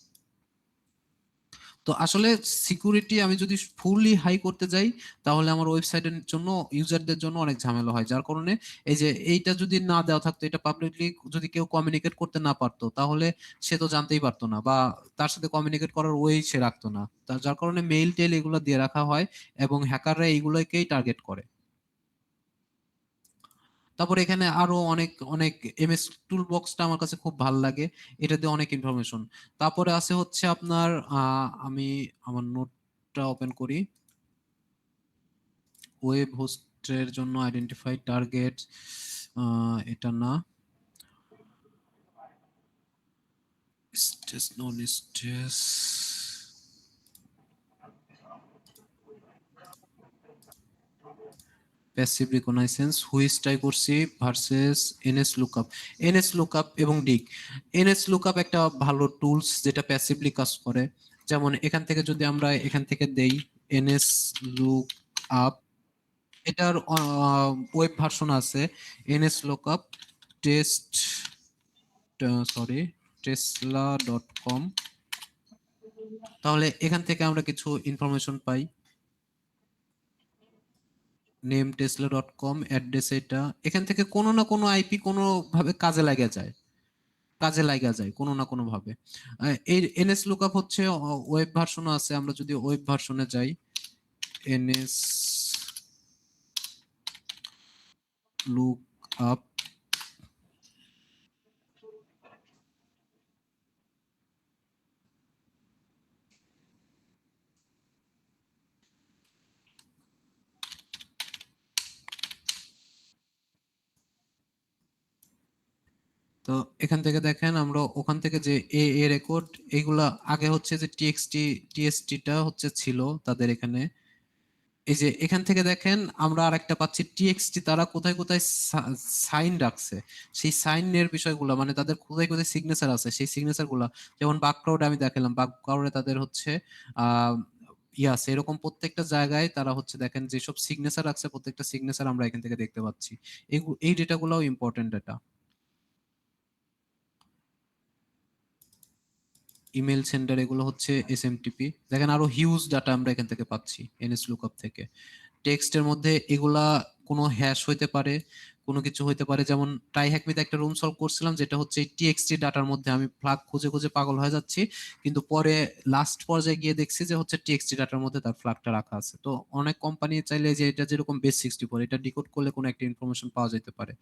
S1: তো আসলে সিকিউরিটি আমি যদি ফুললি হাই করতে যাই তাহলে আমার ওয়েবসাইটের জন্য, ইউজারদের জন্য অনেক ঝামেলা হয়, যার কারণে এই যে এইটা যদি না দেওয়া থাকতো, এটা পাবলিকলি যদি কেউ কমিউনিকেট করতে না পারতো তাহলে সে তো জানতেই পারতো না, বা তার সাথে কমিউনিকেট করার ওয়ে সে রাখতো না, যার কারণে মেইল টেল এগুলো দিয়ে রাখা হয় এবং হ্যাকাররা এইগুলোকেই টার্গেট করে। তারপরে এখানে আরো অনেক অনেক এমএস টুল বক্সটা আমার কাছে খুব ভালো লাগে, এটা দিয়ে অনেক ইনফরমেশন। তারপরে আছে হচ্ছে আপনার আমি আমার নোটটা ওপেন করি, ওয়েব হোস্টের জন্য আইডেন্টিফাই টার্গেট, এটা না, স্টেজ নন স্টেজ, প্যাসিভ রিকগনাইসেন্স, হুইচটাই করছি versus NS lookup. NS lookup এবং ডিগ, এনএস লুকআপ একটা ভালো টুলস যেটা প্যাসিভলি কাজ করে। যেমন এখান থেকে যদি আমরা এখান থেকে দেই এনএস লুকআপ, এটার ওয়েব ভার্সন আছে NS lookup test, sorry tesla.com, তাহলে এখান থেকে আমরা কিছু ইনফরমেশন পাই। নেম tesla.com, অ্যাড্রেস এটা, এখান থেকে কোনো না কোনো আইপি কোনো ভাবে কাজে লাগা যায় কোনো না কোনো ভাবে। এই এনএস লুকআপ হচ্ছে ওয়েব ভার্সনও আছে, আমরা যদি ওয়েব ভার্সনে যাই এনএস লুকআপ, তো এখান থেকে দেখেন আমরা ওখান থেকে যে এ রেকর্ড এগুলা আগে হচ্ছে যে টিএসটিটা হচ্ছে ছিল তাদের এখানে, এই যে এখান থেকে দেখেন আমরা আরেকটা পাচ্ছি টিএক্সটি, তারা কোথায় কোথায় সাইন রাখছে সেই সাইনের বিষয়গুলো, মানে তাদের কোথায় কোথায় সিগনেচার আছে সেই সিগনেচার গুলা, যেমন বাকক্রাউডে আমি দেখালাম, বাকক্রাউডে তাদের হচ্ছে আহ ইয়াস এরকম প্রত্যেকটা জায়গায় তারা হচ্ছে দেখেন যেসব সিগনেচার রাখছে প্রত্যেকটা সিগনেচার আমরা এখান থেকে দেখতে পাচ্ছি। এই ডেটাগুলোও ইম্পর্টেন্ট ডেটা। ইমেল সেন্ডার এগুলো হচ্ছে এসএমটিপি, দেখেন আরো হিউজ ডাটা আমরা এখান থেকে পাচ্ছি এনএস লুকআপ থেকে। টেক্সটের মধ্যে এগুলা কোনো হ্যাশ হইতে পারে, কোনো কিছু হইতে পারে, যেমন ট্রাইহ্যাকমিতে একটা রুম সলভ করছিলাম যেটা হচ্ছে টিএক্সটি ডাটার মধ্যে আমি ফ্ল্যাগ খুঁজে খুঁজে পাগল হয়ে যাচ্ছি, কিন্তু পরে লাস্ট পর্যায়ে গিয়ে দেখছি যে হচ্ছে টিএক্সটি ডাটার মধ্যে তার ফ্ল্যাগটা রাখা আছে। তো অনেক কোম্পানি চাইলে যে এটা যেরকম বেস 64 এটা ডিকোড করলে কোনো একটা ইনফরমেশন পাওয়া যেতে পারে।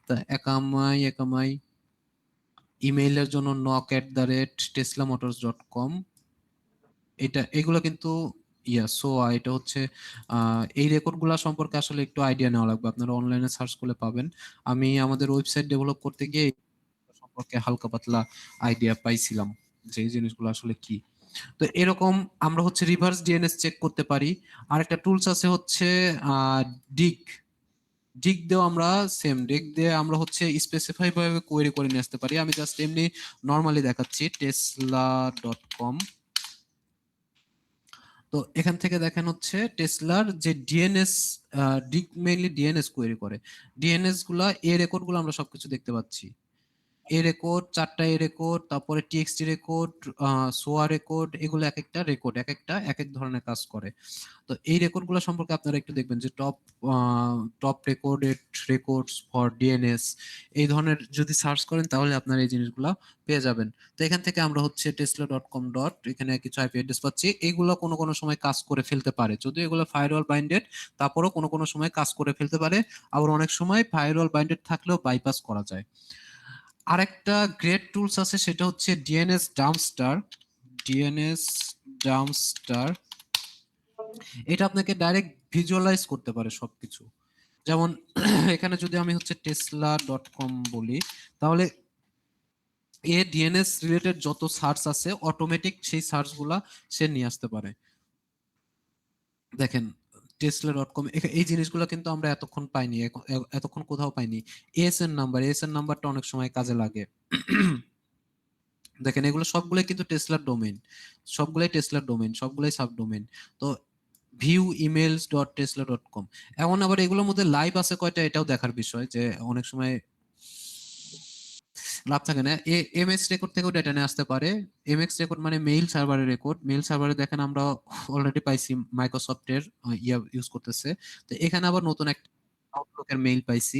S1: তা একামাই ইমেইলের জন্য knock@teslamotors.com, এগুলো কিন্তু সোয়া এটা হচ্ছে এই রেকর্ডগুলো সম্পর্কে আসলে একটু আইডিয়া নেওয়া লাগবে, আপনারা অনলাইনে সার্চ করলে পাবেন। আমি আমাদের ওয়েবসাইট ডেভেলপ করতে গিয়ে এই সম্পর্কে হালকা পাতলা আইডিয়া পাইছিলাম যে এই জিনিসগুলো আসলে কি। তো এরকম আমরা হচ্ছে রিভার্স ডিএনএস চেক করতে পারি। আরেকটা টুলস আছে হচ্ছে ডিগ ডিগ দিয়েও আমরা ডিগ দিয়ে আমরা হচ্ছে স্পেসিফাই ভাবে কোয়েরি করে নিয়ে আসতে পারি। আমি জাস্ট এমনি নরমালি দেখাচ্ছি tesla.com। তো এখান থেকে দেখেন হচ্ছে টেসলার যে ডিএনএস ডিগ মেইনলি ডিএনএস কোয়েরি করে, ডিএনএস গুলা এ রেকর্ড গুলো আমরা সবকিছু দেখতে পাচ্ছি। এ রেকর্ড 4টা এ রেকর্ড, তারপরে টিএক্সটি রেকর্ড, সোয়া রেকর্ড, এগুলো এক একটা রেকর্ড এক একটা এক এক ধরনের কাজ করে। তো এই রেকর্ডগুলো সম্পর্কে আপনারা একটু দেখবেন যে top recorded records for DNS এই ধরনের যদি সার্চ করেন তাহলে আপনারা এই জিনিসগুলো পেয়ে যাবেন। তো এখান থেকে আমরা হচ্ছে tesla.com এখানে কিছু আইপি অ্যাড্রেস পাচ্ছি, এগুলো কোনো কোনো সময় কাজ করে ফেলতে পারে, যদিও এগুলো ফায়ারওয়াল বাইন্ডেড তারপরেও কোনো কোনো সময় কাজ করে ফেলতে পারে, আবার অনেক সময় ফায়ারওয়াল বাইন্ডেড থাকলেও বাইপাস করা যায়। আরেকটা গ্রেট টুলস আছে সেটা হচ্ছে ডিএনএস ডাম্পস্টার। এটা আপনাকে ডাইরেক্ট ভিজুয়ালাইজ করতে পারে সবকিছু, যেমন এখানে যদি আমি হচ্ছে tesla.com বলি তাহলে এ ডিএনএস রিলেটেড যত সার্চ আছে অটোমেটিক সেই সার্চ গুলা সে নিয়ে আসতে পারে। দেখেন tesla.com এই জিনিসগুলো কিন্তু আমরা এতক্ষণ পাইনি, এতক্ষণ কোথাও পাইনি। এএসএন নাম্বারটা অনেক সময় কাজে লাগে। দেখেন এগুলো সবগুলোই কিন্তু টেসলার ডোমেইন, সবগুলাই সাব ডোমেইন। তো viewemails.tesla.com, এখন আবার এগুলোর মধ্যে লাইভ আছে কয়টা এটাও দেখার বিষয়, যে অনেক সময় লাভ থাকে না। এমএক্স রেকর্ড থেকেও ডেটা নিয়ে আসতে পারে। এমএক্স রেকর্ড মানে মেইল সার্ভারের রেকর্ড, মেইল সার্ভারে দেখেন আমরা অলরেডি পাইছি মাইক্রোসফটের ইউজ করতেছে। তো এখানে আবার নতুন একটা আউটলুকের মেইল পাইছি,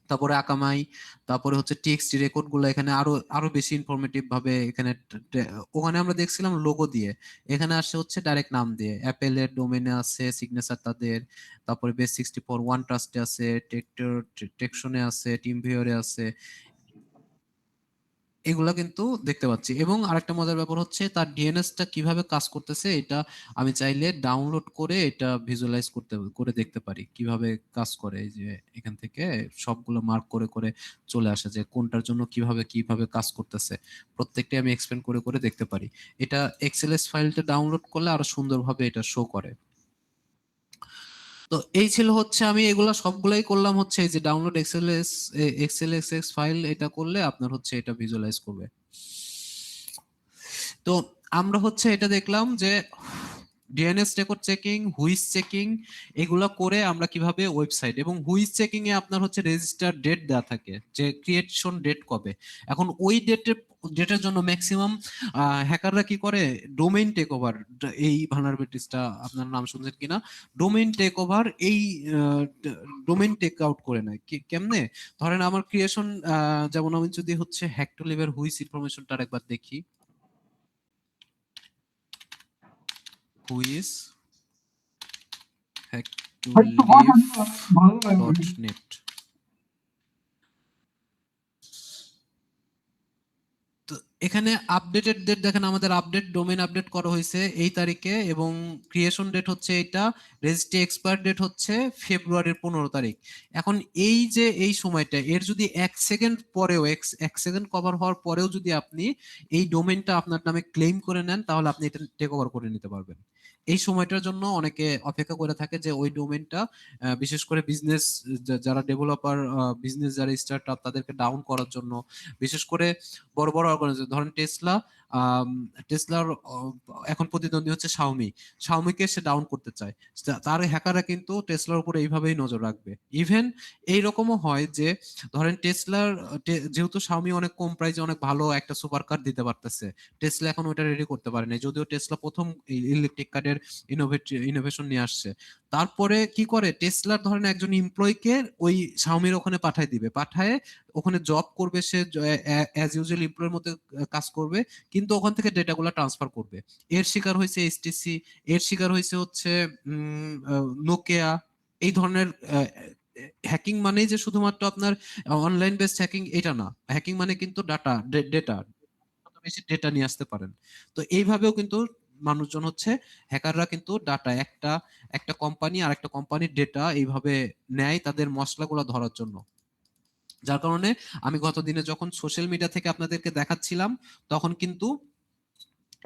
S1: তারপরে আকামাই, তারপরে হচ্ছে টিএক্সটি রেকর্ড গুলো এখানে আরো আরো বেশি ইনফরমেটিভ ভাবে এখানে ওখানে আমরা দেখছিলাম লোগো দিয়ে, এখানে আসছে হচ্ছে ডাইরেক্ট নাম দিয়ে। অ্যাপেলের ডোমেইনে আছে সিগনেচার তাদের, তারপরে বেস 64 ওয়ান ট্রাস্টে আছে, টেকশনে আছে, টিম ভিউয়ারে আছে, এগুলা কিন্তু দেখতে পাচ্ছি। এবং আরেকটা মজার ব্যাপার হচ্ছে তার ডিএনএসটা কিভাবে কাজ করতেছে এটা আমি চাইলে ডাউনলোড করে এটা ভিজুয়ালাইজ করে দেখতে পারি কিভাবে কাজ করে। এই যে এখান থেকে সবগুলো মার্ক করে করে চলে আসে যে কোনটার জন্য কিভাবে কাজ করতেছে, প্রত্যেকটাই আমি এক্সপ্লেন করে করে দেখতে পারি। এটা এক্সএলএস ফাইলটা ডাউনলোড করলে আরো সুন্দরভাবে এটা শো করে। তো এই ছিল হচ্ছে আমি এগুলা সবগুলাই করলাম হচ্ছে এই যে ডাউনলোড এক্সএলএসএক্স ফাইল, এটা করলে আপনার হচ্ছে এটা ভিজুয়ালাইজ করবে। তো আমরা হচ্ছে এটা দেখলাম যে ডিএনএস রেকর্ড চেকিং, হুইস চেকিং, এগুলা করে আমরা কিভাবে ওয়েবসাইট, এবং হুইস চেকিং এ আপনার হচ্ছে রেজিস্টার ডেট দেওয়া থাকে যে ক্রিয়েশন ডেট কবে। এখন ওই ডেটের জন্য ম্যাক্সিমাম হ্যাকাররা কি করে, ডোমেইন টেক ওভার, এই ভালনারেবিলিটিসটা আপনার নাম শুনছেন কিনা, ডোমেইন টেক ওভার, এই ডোমেইন টেক আউট করে নেয়। কেমনে, ধরেন আমার ক্রিয়েশন, যেমন আমি যদি হচ্ছে হ্যাক টু লিভের হুইস ইনফরমেশনটা একবার দেখি, হুইস hack to live.net, তো এখানে আপডেটেড ডেট দেখেন, আমাদের আপডেট ডোমেইন আপডেট করা হয়েছে এই তারিখে, এবং ক্রিয়েশন ডেট হচ্ছে এটা, রেজিস্ট্রি এক্সপায়ার ডেট হচ্ছে ফেব্রুয়ারির 15 তারিখ। এখন এই যে এই সময়টা, এর যদি 1 সেকেন্ড পরেও, এক সেকেন্ড কভার হওয়ার পরেও যদি আপনি এই ডোমেইনটা আপনার নামে ক্লেম করে নেন, তাহলে আপনি এটা টেক ওভার করে নিতে পারবেন। এই সময়টার জন্য অনেকে অপেক্ষা করে থাকে যে ওই ডোমেইনটা, বিশেষ করে বিজনেস যারা ডেভেলপার, বিজনেস যারা স্টার্ট আপ, তাদেরকে ডাউন করার জন্য, বিশেষ করে বড় বড় অর্গানাইজেশন, ধরেন টেসলা, টেসলার এখন প্রতিদ্বন্দ্বী হচ্ছে শাওমি, শাওমিকে সে ডাউন করতে চায়, তার হ্যাকাররা কিন্তু টেসলার উপরে এইভাবেই নজর রাখবে। ইভেন এইরকমও হয় যে ধরেন টেসলার, যেহেতু শাওমি অনেক কম প্রাইসে অনেক ভালো একটা সুপার কার দিতে পারতেছে, টেসলা এখন ওটা রেডি করতে পারে না, যদিও টেসলা প্রথম ইলেকট্রিক কারের ইনোভেশন নিয়ে আসছে। তারপরে কি করে, টেসলার ধরেন একজন এমপ্লয়িকে ওই শাওমির ওখানে পাঠায় দিবে, পাঠায় ওখানে জব করবে, সে অ্যাজ ইউজুয়াল এমপ্লয়ের মধ্যে কাজ করবে, কিন্তু ওখান থেকে ডেটাগুলো ট্রান্সফার করবে। এর শিকার হয়েছে এইচটিসি, এর শিকার হয়েছে হচ্ছে নোকিয়া। এই ধরনের হ্যাকিং মানেই যে শুধুমাত্র আপনার অনলাইন বেসড হ্যাকিং, এটা না, হ্যাকিং মানে কিন্তু ডেটা, বেশি ডেটা নিয়ে আসতে পারেন। তো এইভাবেও কিন্তু মানুষজন হচ্ছে, হ্যাকাররা কিন্তু ডাটা, একটা একটা কোম্পানি আর একটা কোম্পানির ডেটা এইভাবে নেয় তাদের মশলাগুলো ধরার জন্য। যার কারণে আমি গত দিনে যখন সোশ্যাল মিডিয়া থেকে আপনাদেরকে দেখাচ্ছিলাম, তখন কিন্তু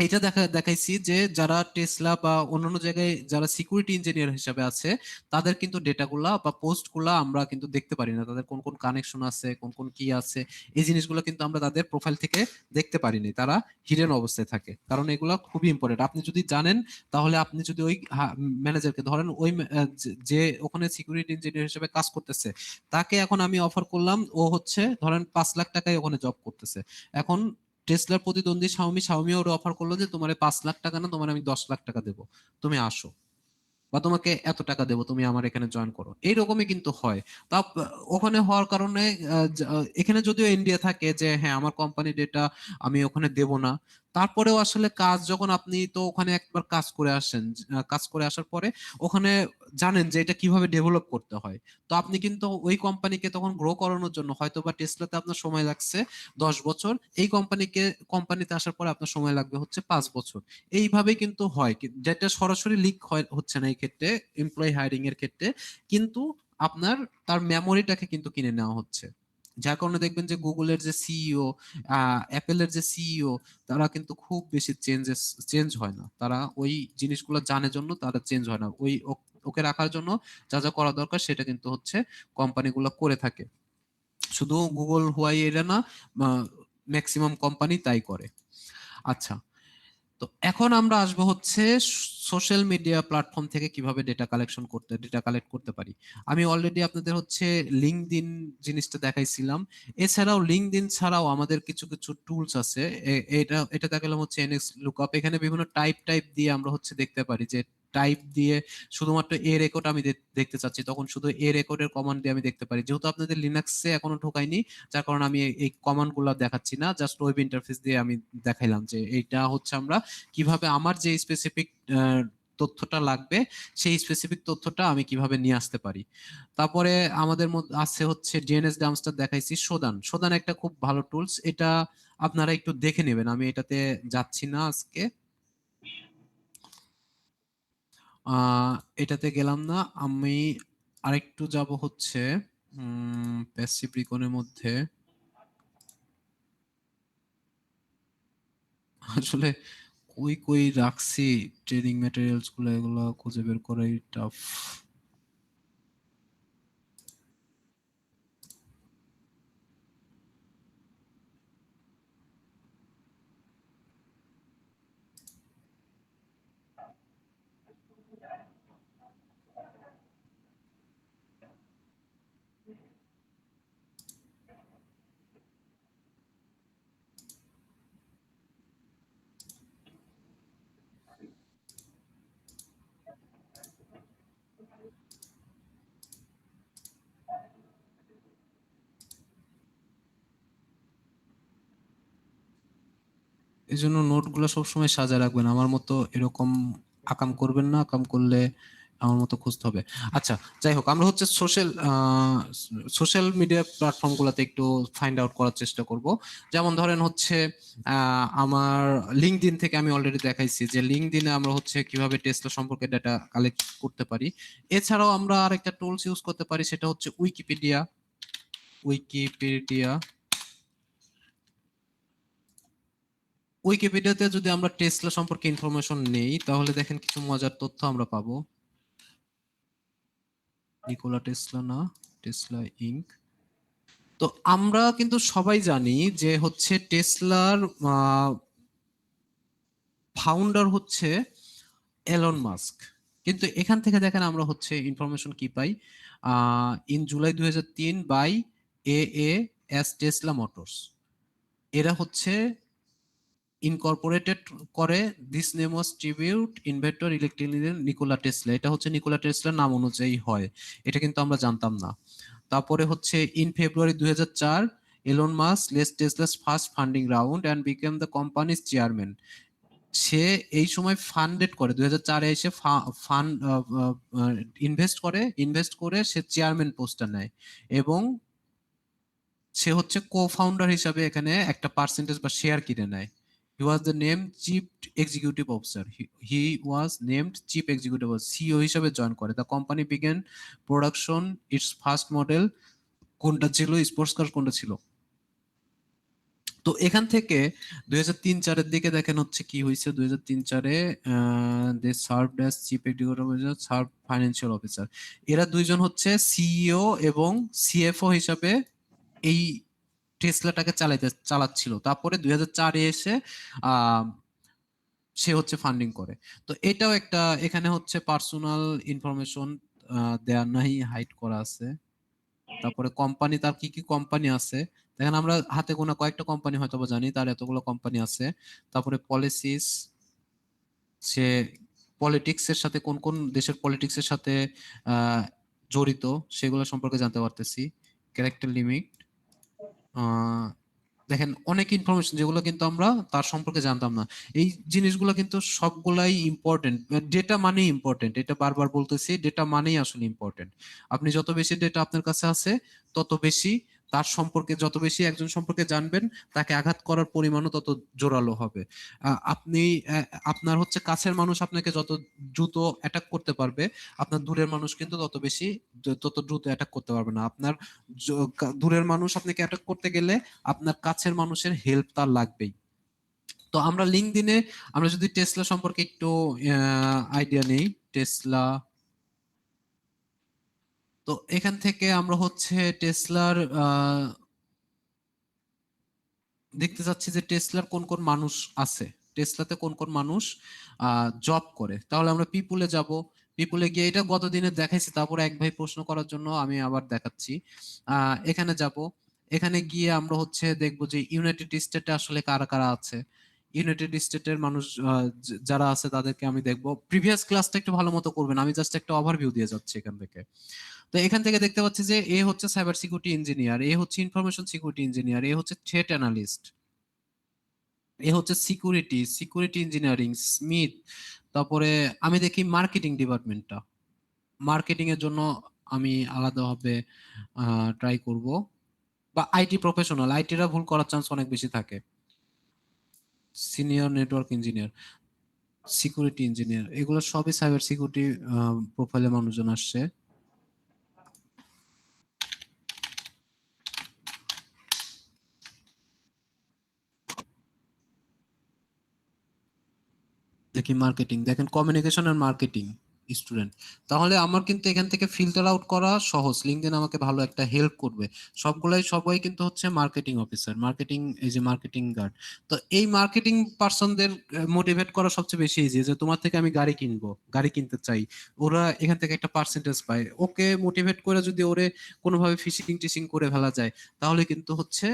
S1: এটা দেখাইছি যে যারা টেসলা বা অন্যান্য জায়গায় যারা সিকিউরিটি ইঞ্জিনিয়ার হিসেবে আছে, তাদের কিন্তু ডেটাগুলা বা পোস্টগুলা আমরা কিন্তু দেখতে পারি না, তাদের কোন কোন কানেকশন আছে, কোন কোন কি আছে, এই জিনিসগুলো কিন্তু আমরা তাদের প্রোফাইল থেকে দেখতে পারিনি, তারা হিডেন অবস্থায় থাকে। কারণ এগুলো খুবই ইম্পর্টেন্ট, আপনি যদি জানেন, তাহলে আপনি যদি ওই ম্যানেজারকে ধরেন, ওই যে ওখানে সিকিউরিটি ইঞ্জিনিয়ার হিসেবে কাজ করতেছে, তাকে এখন আমি অফার করলাম, ও হচ্ছে ধরেন 5 লাখ টাকায় ওখানে জব করতেছে। এখন টেসলার প্রতিদ্বন্দ্বী শাওমি, শাওমি ওর অফার করলো যে তোমার 5 লাখ টাকা না, তোমার আমি 10 লাখ টাকা দেবো, তুমি আসো, বা তোমাকে এত টাকা দেবো, তুমি আমার এখানে জয়েন করো। এইরকমই কিন্তু হয়। তা ওখানে হওয়ার কারণে এখানে যদিও ইন্ডিয়া থাকে যে হ্যাঁ আমার কোম্পানি ডেটা আমি ওখানে দেব না, তারপরেও আসলে কাজ যখন আপনি তো ওখানে একবার কাজ করে আসেন, কাজ করে আসার পরে ওখানে জানেন যে এটা কিভাবে ডেভেলপ করতে হয়, তো আপনি কিন্তু ওই কোম্পানিকে তখন গ্রো করানোর জন্য, হয়তো বা টেসলাতে আপনার সময় লাগছে 10 বছর, এই কোম্পানিতে আসার পরে আপনার সময় লাগবে হচ্ছে 5 বছর। এইভাবেই কিন্তু হয়, যেটা সরাসরি লিক হচ্ছে না এই ক্ষেত্রে, এমপ্লয়ি হায়ারিং এর ক্ষেত্রে, কিন্তু আপনার তার মেমোরিটাকে কিন্তু কিনে নেওয়া হচ্ছে। যার কারণে দেখবেন যে গুগলের যে সিইও, অ্যাপেলের যে সিইও, তারা কিন্তু খুব বেশি চেঞ্জ হয় না, তারা ওই জিনিসগুলো জানার জন্য তারা চেঞ্জ হয় না, ওকে রাখার জন্য যা যা করা দরকার সেটা কিন্তু হচ্ছে কোম্পানিগুলো করে থাকে। শুধু গুগল হুয়াই এরা না, ম্যাক্সিমাম কোম্পানি তাই করে। আচ্ছা, তো এখন আমরা আসবো হচ্ছে সোশ্যাল মিডিয়া প্ল্যাটফর্ম থেকে কিভাবে ডেটা কালেক্ট করতে পারি। আমি অলরেডি আপনাদের হচ্ছে লিঙ্কডইন জিনিসটা দেখাইছিলাম। এছাড়াও লিঙ্কডইন ছাড়াও আমাদের কিছু কিছু টুলস আছে। এটা দেখালাম হচ্ছে এনএক্স লুকআপ। এখানে বিভিন্ন টাইপ দিয়ে আমরা হচ্ছে দেখতে পারি যে, টাইপ দিয়ে শুধুমাত্র এ রেকর্ড আমি দেখতে চাচ্ছি, তখন শুধু এ রেকর্ডের কমান্ড দিয়ে আমি দেখতে পারি। যেহেতু আপনাদের লিনাক্সে এখনো ঢোকাইনি, যার কারণে আমি এই কমান্ড গুলা দেখাচ্ছি না, জাস্ট ওয়েব ইন্টারফেস দিয়ে আমি দেখাইলাম যে এইটা হচ্ছে আমরা কিভাবে আমার যে স্পেসিফিক তথ্যটা লাগবে, সেই স্পেসিফিক তথ্যটা আমি কিভাবে নিয়ে আসতে পারি। তারপরে আমাদের মধ্যে আছে হচ্ছে ডিএনএস ডাম্পস্টার দেখাইছি, সোদান। সোদান একটা খুব ভালো টুলস, এটা আপনারা একটু দেখে নেবেন, আমি এটাতে যাচ্ছি না আজকে। আহ এটাতে গেলাম না আমি, আরেকটু যাব হচ্ছে প্যাসিভ রিকনের মধ্যে। আসলে কই কই রাখছি ট্রেনিং ম্যাটেরিয়ালস গুলো, এগুলো খুঁজে বের করাই টাফ। এই জন্য নোটগুলো সবসময় সাজায় রাখবেন, আমার মতো এরকম আকাম করবেন না, আকাম করলে আমার মতো খুঁজতে হবে। আচ্ছা, যাই হোক, আমরা হচ্ছে সোশ্যাল মিডিয়া প্ল্যাটফর্ম গুলাতে একটু ফাইন্ড আউট করার চেষ্টা করব। যেমন ধরেন হচ্ছে আমার লিঙ্কডইন থেকে আমি অলরেডি দেখাইছি যে লিঙ্কডইনে আমরা হচ্ছে কিভাবে টেসলা সম্পর্কে ডাটা কালেক্ট করতে পারি। এছাড়াও আমরা আরেকটা টুলস ইউজ করতে পারি, সেটা হচ্ছে উইকিপিডিয়া। উইকিপিডিয়াতে যদি আমরা টেসলা সম্পর্কে ইনফরমেশন নেই, তাহলে দেখেন কিছু মজার তথ্য আমরা পাবো। নিকোলা টেসলা না, টেসলা ইনক। তো আমরা কিন্তু সবাই জানি যে হচ্ছে টেসলার ফাউন্ডার হচ্ছে এলন মাস্ক। কিন্তু এখান থেকে দেখেন আমরা হচ্ছে ইনফরমেশন কি পাই, in July 2003 by AAS Tesla Motors. এরা হচ্ছে ইনকর্পোরেটেড করে, this name was tribute inventor electric Nikola Tesla. এটা হচ্ছে নিকোলা টেসলার নাম অনুযায়ী হয়, এটা কিন্তু আমরা জানতাম না। তারপরে হচ্ছে in February 2004 Elon Musk led Tesla's first funding round and became the company's chairman. সে এই সময় ফান্ডেড করে 2004-এ এসে ফান্ড ইনভেস্ট করে সে চেয়ারম্যান পোস্টটা নেয়, এবং সে হচ্ছে কো ফাউন্ডার হিসাবে এখানে একটা পার্সেন্টেজ বা শেয়ার কিনে নেয়। He was the name chief executive officer, he was named chief executive officer, CEO হিসাবে জয়েন করে। The company began production its first model কোনটা ছিল, স্পোর্টস কার কোনটা ছিল। তো এখান থেকে 2003-04 দিকে দেখেন হচ্ছে কি হয়েছে। 2003-04 they served as chief executive officer, serve financial officer. এরা দুইজন হচ্ছে সিইও এবং সিএফও হিসাবে এই টেসলাটাকে চালাচ্ছিল। তারপরে 2004-এ এসে সে হচ্ছে ফান্ডিং করে। তো এটাও একটা, এখানে হচ্ছে পার্সোনাল ইনফরমেশন দেয়া নাই, হাইড করা আছে। তারপরে কোম্পানি, তার কি কি কোম্পানি আছে দেখেন, আমরা হাতে গোনা কয়েকটা কোম্পানি হয়তো বা জানি, তার এতগুলো কোম্পানি আছে। তারপরে পলিসিস, সে পলিটিক্স এর সাথে কোন কোন দেশের পলিটিক্স এর সাথে জড়িত সেগুলো সম্পর্কে জানতে পারতেছি। ক্যারেক্টার লিমিট, দেখেন অনেক ইনফরমেশন যেগুলো কিন্তু আমরা তার সম্পর্কে জানতাম না। এই জিনিসগুলো কিন্তু সবগুলাই ইম্পর্টেন্ট। ডেটা মানেই ইম্পর্টেন্ট, এটা বারবার বলতেছি, ডেটা মানেই আসলে ইম্পর্টেন্ট। আপনি যত বেশি ডেটা আপনার কাছে আছে, তত বেশি তার সম্পর্কে, যত বেশি একজন সম্পর্কে জানবেন, তাকে আঘাত করার পরিমাণও তত জোরালো হবে। আপনি আপনার হচ্ছে কাছের মানুষ আপনাকে যত দ্রুত অ্যাটাক করতে পারবে, আপনার দূরের মানুষ কিন্তু তত দ্রুত অ্যাটাক করতে পারবে না। আপনার দূরের মানুষ আপনাকে অ্যাটাক করতে গেলে আপনার কাছের মানুষের হেল্প তার লাগবেই। তো আমরা লিঙ্কডইনে, আমরা যদি টেসলা সম্পর্কে একটু আইডিয়া নেই, টেসলা। তো এখান থেকে আমরা হচ্ছে টেসলার দেখতে চাচ্ছি যে টেসলার কোন কোন মানুষ আছে, টেসলাতে কোন কোন মানুষ জব করে। তাহলে আমরা পিপুলে যাব, পিপুলে গিয়ে, এটা গত দিনে দেখাইছি, তারপরে এক ভাই প্রশ্ন করার জন্য আমি আবার দেখাচ্ছি। এখানে যাব, এখানে গিয়ে আমরা হচ্ছে দেখবো যে ইউনাইটেড স্টেটে আসলে কারা কারা আছে। ইউনাইটেড স্টেটের মানুষ যারা আছে তাদেরকে আমি দেখবো। প্রিভিয়াস ক্লাসটা একটু ভালো মতো করবেন, আমি জাস্ট একটা ওভারভিউ দিয়ে যাচ্ছি এখান থেকে। তো এখান থেকে দেখতে পাচ্ছি যে এ হচ্ছে সাইবার সিকিউরিটি ইঞ্জিনিয়ার, এ হচ্ছে ইনফরমেশন সিকিউরিটি ইঞ্জিনিয়ার, এ হচ্ছে থ্রেট অ্যানালিস্ট, এ হচ্ছে সিকিউরিটি ইঞ্জিনিয়ারিং স্মিথ। তারপরে আমি দেখি মার্কেটিং ডিপার্টমেন্টটা, মার্কেটিং এর জন্য আমি আলাদাভাবে ট্রাই করব। বা আইটি প্রফেশনাল, আইটিরা ভুল করার চান্স অনেক বেশি থাকে। Senior network engineer, security engineer, এগুলো সবই সাইবার সিকিউরিটি প্রোফাইলে মানুষজন আসছে। দেখি মার্কেটিং, দেখেন কমিউনিকেশন আর মার্কেটিং স্টুডেন্ট। তাহলে আমার কিন্তু এখান থেকে ফিল্টার আউট করা সহজ, লিঙ্কডইন আমাকে ভালো একটা হেল্প করবে। সবাই কিন্তু হচ্ছে মার্কেটিং অফিসার, মার্কেটিং, এই যে মার্কেটিং গার্ড। তো এই মার্কেটিং পার্সনদের মোটিভেট করা সবচেয়ে বেশি ইজি, যে তোমার থেকে আমি গাড়ি কিনবো, গাড়ি কিনতে চাই, ওরা এখান থেকে একটা পার্সেন্টেজ পায়। ওকে মোটিভেট করে যদি ওরে কোনোভাবে ফিশিং টিশিং করে ফেলা যায়, তাহলে কিন্তু হচ্ছে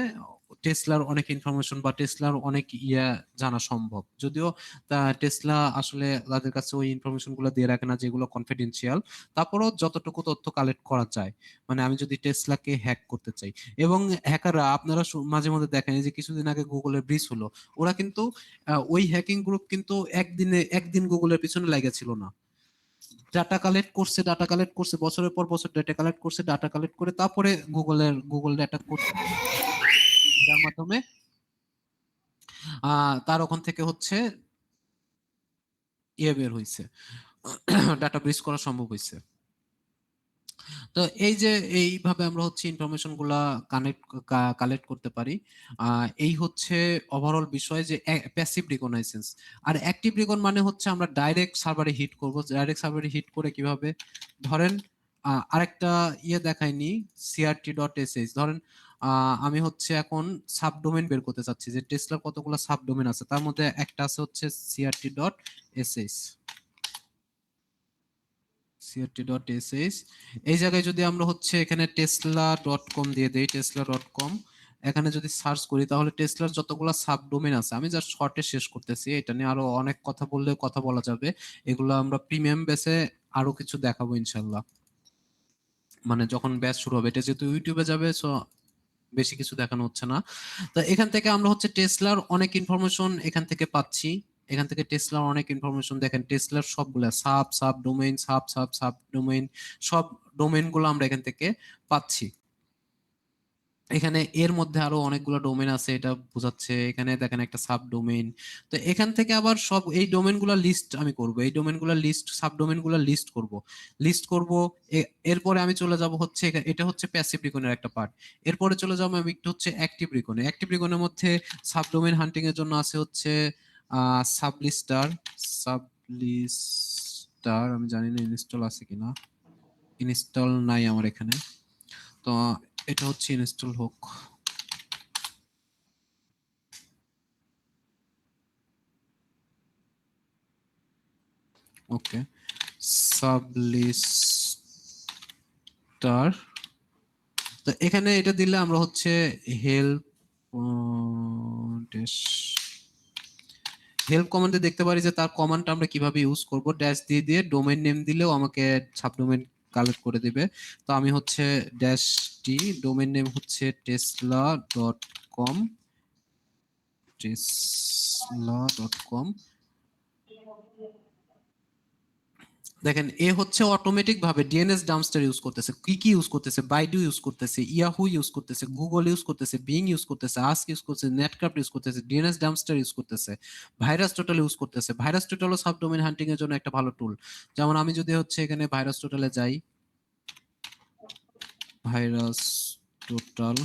S1: টেসলার অনেক ইনফরমেশন বা টেসলার অনেক জানা সম্ভব। যদিও টেসলা আসলে তাদের কাছে ওই ইনফরমেশন গুলো দিয়ে রাখে না যেগুলো কনফিডেন্সিয়াল, তারপরও যতটুকু তথ্য কালেক্ট করা যায়। মানে আমি যদি টেসলাকে হ্যাক করতে চাই, এবং হ্যাকাররা আপনারা মাঝে মধ্যে দেখেন যে কিছুদিন আগে গুগলের ব্রিজ হলো, ওরা কিন্তু ওই হ্যাকিং গ্রুপ কিন্তু একদিন গুগলের পিছনে লেগেছিল না, ডাটা কালেক্ট করছে বছরের পর বছর ডাটা কালেক্ট করে তারপরে গুগল ডাটা করছে, যার মাধ্যমে তার ওখান থেকে হচ্ছে বের হয়েছে, ডাটা ব্রিজ করা সম্ভব হয়েছে। তো এই যে এইভাবে আমরা হচ্ছে ইনফরমেশন গুলা কালেক্ট করতে পারি। এই হচ্ছে ওভারঅল বিষয় যে প্যাসিভ রিকগনাইসেন্স। আর অ্যাক্টিভ রিকন মানে হচ্ছে আমরা ডাইরেক্ট সার্ভারে হিট করব। ডাইরেক্ট সার্ভারে হিট করে কিভাবে, ধরেন আরেকটা দেখাইনি, crt.sh। ধরেন আমি হচ্ছে এখন সাবডোমেন বের করতে চাচ্ছি যে টেসলার কতগুলো সাবডোমেন আছে, তার মধ্যে একটা আছে হচ্ছে crt.sh। crt.sh এই জায়গায় যদি আমরা হচ্ছে এখানে tesla.com দিয়ে দেই, tesla.com, এখানে যদি সার্চ করি তাহলে টেসলার যতগুলো সাবডোমেন আছে, আমি জাস্ট শর্টে শেষ করতেছি, এটা নিয়ে আরো অনেক কথা বললে কথা বলা যাবে, এগুলো আমরা প্রিমিয়াম বেসে আরো কিছু দেখাবো ইনশাল্লাহ, মানে যখন ব্যাচ শুরু হবে। এটা যেহেতু ইউটিউবে যাবে, সো বেশি কিছু দেখানো হচ্ছে না। তো এখান থেকে আমরা হচ্ছে টেসলার অনেক ইনফরমেশন এখান থেকে পাচ্ছি। এখান থেকে টেসলার অনেক ইনফরমেশন, দেখেন টেসলার সবগুলা সাব ডোমেইন, সাব ডোমেইন, সব ডোমেইন গুলো আমরা এখান থেকে পাচ্ছি। এখানে এর মধ্যে আরো অনেকগুলো ডোমেইন আছে, এটা বোঝাচ্ছে। এখানে দেখেন একটা সাব ডোমেইন। তো এখান থেকে আবার সব এই ডোমেইনগুলো লিস্ট আমি করব, এই ডোমেইনগুলো লিস্ট, সাব ডোমেইনগুলো লিস্ট করব। এরপরে আমি চলে যাব হচ্ছে এটা হচ্ছে প্যাসিভ রিকনের একটা পার্ট। এরপরে চলে যাব আমি একটু হচ্ছে অ্যাক্টিভ রিকনে। অ্যাক্টিভ রিকনের মধ্যে সাব ডোমেইন হান্টিং এর জন্য আছে হচ্ছে সাবলিস্টার, আমি জানি না ইনস্টল আছে কিনা, ইনস্টল নাই আমার এখানে, তো এটা হচ্ছে ইনস্টল হোক। ওকে, সাবলিস্টার। তো এখানে এটা দিলে আমরা হচ্ছে হেল্প কমান্ডে দেখতে পারি যে তার কমান্ডটা আমরা কিভাবে ইউজ করব। ড্যাশ দিয়ে দিয়ে ডোমেইন নেম দিলেও আমাকে সাবডোমেইন কালেক্ট করে দিবে। তো আমি হচ্ছে ড্যাশ টি, ডোমেইন নেম হচ্ছে tesla.com। দেখেন এ হচ্ছে অটোমেটিক ভাবে ডিএনএস ডাম্পস্টার ইউজ করতেছে, কি ইউজ করতেছে, বাইডু ইউজ করতেছে, ইয়াহু ইউজ করতেছে, গুগল ইউজ করতেছে, বিং ইউজ করতেছে, আস্ক ইউজ করতেছে, নেটক্রাফট ইউজ করতেছে, ডিএনএস ডাম্পস্টার ইউজ করতেছে, ভাইরাস টোটাল ইউজ করতেছে। ভাইরাস টোটাল ও সাবডোমেইন হান্টিং এর জন্য একটা ভালো টুল। যেমন আমি যদি হচ্ছে এখানে ভাইরাস টোটালে যাই, ভাইরাস টোটাল,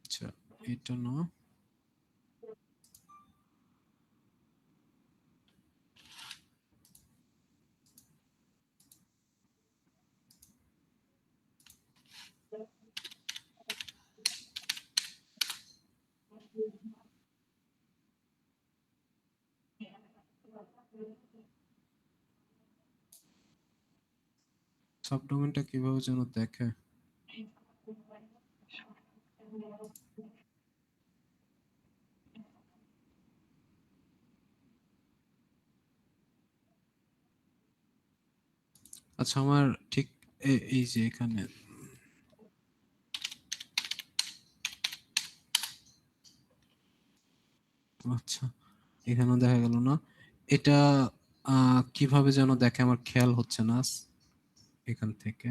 S1: আচ্ছা এটা না, সাবডোমেইনটা কিভাবে যেন দেখে। আচ্ছা আমার ঠিক এই যে এখানে, আচ্ছা এখানেও দেখা গেল না, এটা কিভাবে যেন দেখে আমার খেয়াল হচ্ছে না এখান থেকে,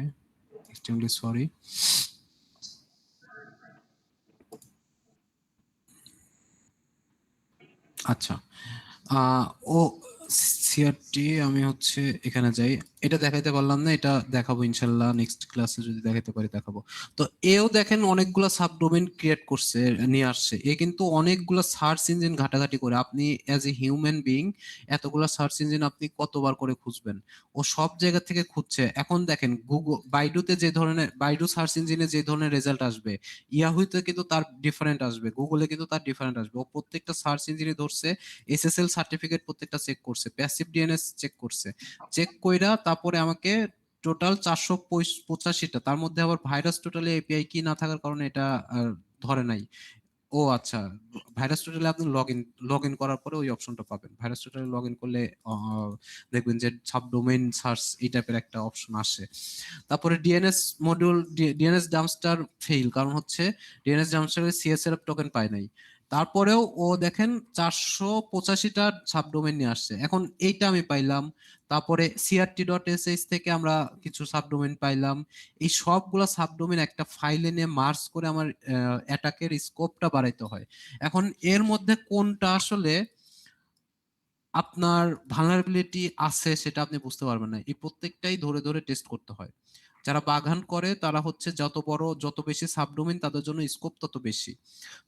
S1: এক্সট্রিমলি সরি। আচ্ছা ও সিআরটি, আমি হচ্ছে এখানে যাই, এটা দেখাইতে পারলাম না, এটা দেখাবো ইনশাল্লাহ নেক্সট ক্লাসে, যদি দেখাইতে পারি দেখাবো। তো এও দেখেন অনেকগুলা সাবডোমেইন ক্রিয়েট করছে, নিয়ে আসছে। এ কিন্তু অনেকগুলা সার্চ ইঞ্জিন ঘাটাঘাটি করে, আপনি অ্যাজ এ হিউম্যান বিং এতগুলা সার্চ ইঞ্জিন আপনি কতবার করে খুঁজবেন, ও সব জায়গা থেকে খুঁজছে। এখন দেখেন গুগল, বাইডুতে যে ধরনের, বাইডু সার্চ ইঞ্জিনে যে ধরনের রেজাল্ট আসবে, ইয়াহুতে কিন্তু তার ডিফারেন্ট আসবে, গুগলে কিন্তু তার ডিফারেন্ট আসবে। ও প্রত্যেকটা সার্চ ইঞ্জিনে ধরছে, এসএসএল সার্টিফিকেট প্রত্যেকটা চেক করছে, প্যাসিভ ডিএনএস চেক করছে, চেক কইরা তারপরে আমাকে টোটাল 485টা, তার মধ্যে আবার ভাইরাস টোটালি এপিআই কি না থাকার কারণে এটা ধরে নাই। ও ও আচ্ছা, ভাইরাস টোটালে আপনি লগ ইন করার পরে ওই অপশনটা পাবেন। ভাইরাস টোটালে লগ ইন করলে দেখবেন যে সাবডোমেইন সার্চ এই টাইপের একটা অপশন আসে। তারপরে DNS module, DNS dumpster fail, কারণ হচ্ছে ডিএনএস ডাম্পস্টারে সিএসএলএফ টোকেন পায় নাই। তারপরেও ও দেখেন 485টা সাবডোমেইন নিয়ে আসছে। এখন এইটা আমি পাইলাম, তারপরে crt.sh থেকে আমরা কিছু সাবডোমেইন পাইলাম। এই সবগুলা সাবডোমেইন একটা ফাইলে নিয়ে মার্জ করে আমার অ্যাটাকের স্কোপটা বাড়াইতে হয়। এখন এর মধ্যে কোনটা আসলে আপনার ভালনারেবিলিটি আছে সেটা আপনি বুঝতে পারবেন না, এই প্রত্যেকটাই ধরে ধরে টেস্ট করতে হয়। যারা বাগান করে তারা হচ্ছে যত বড় যত বেশি সাবডোমেইন তাদের জন্য স্কোপ তত বেশি।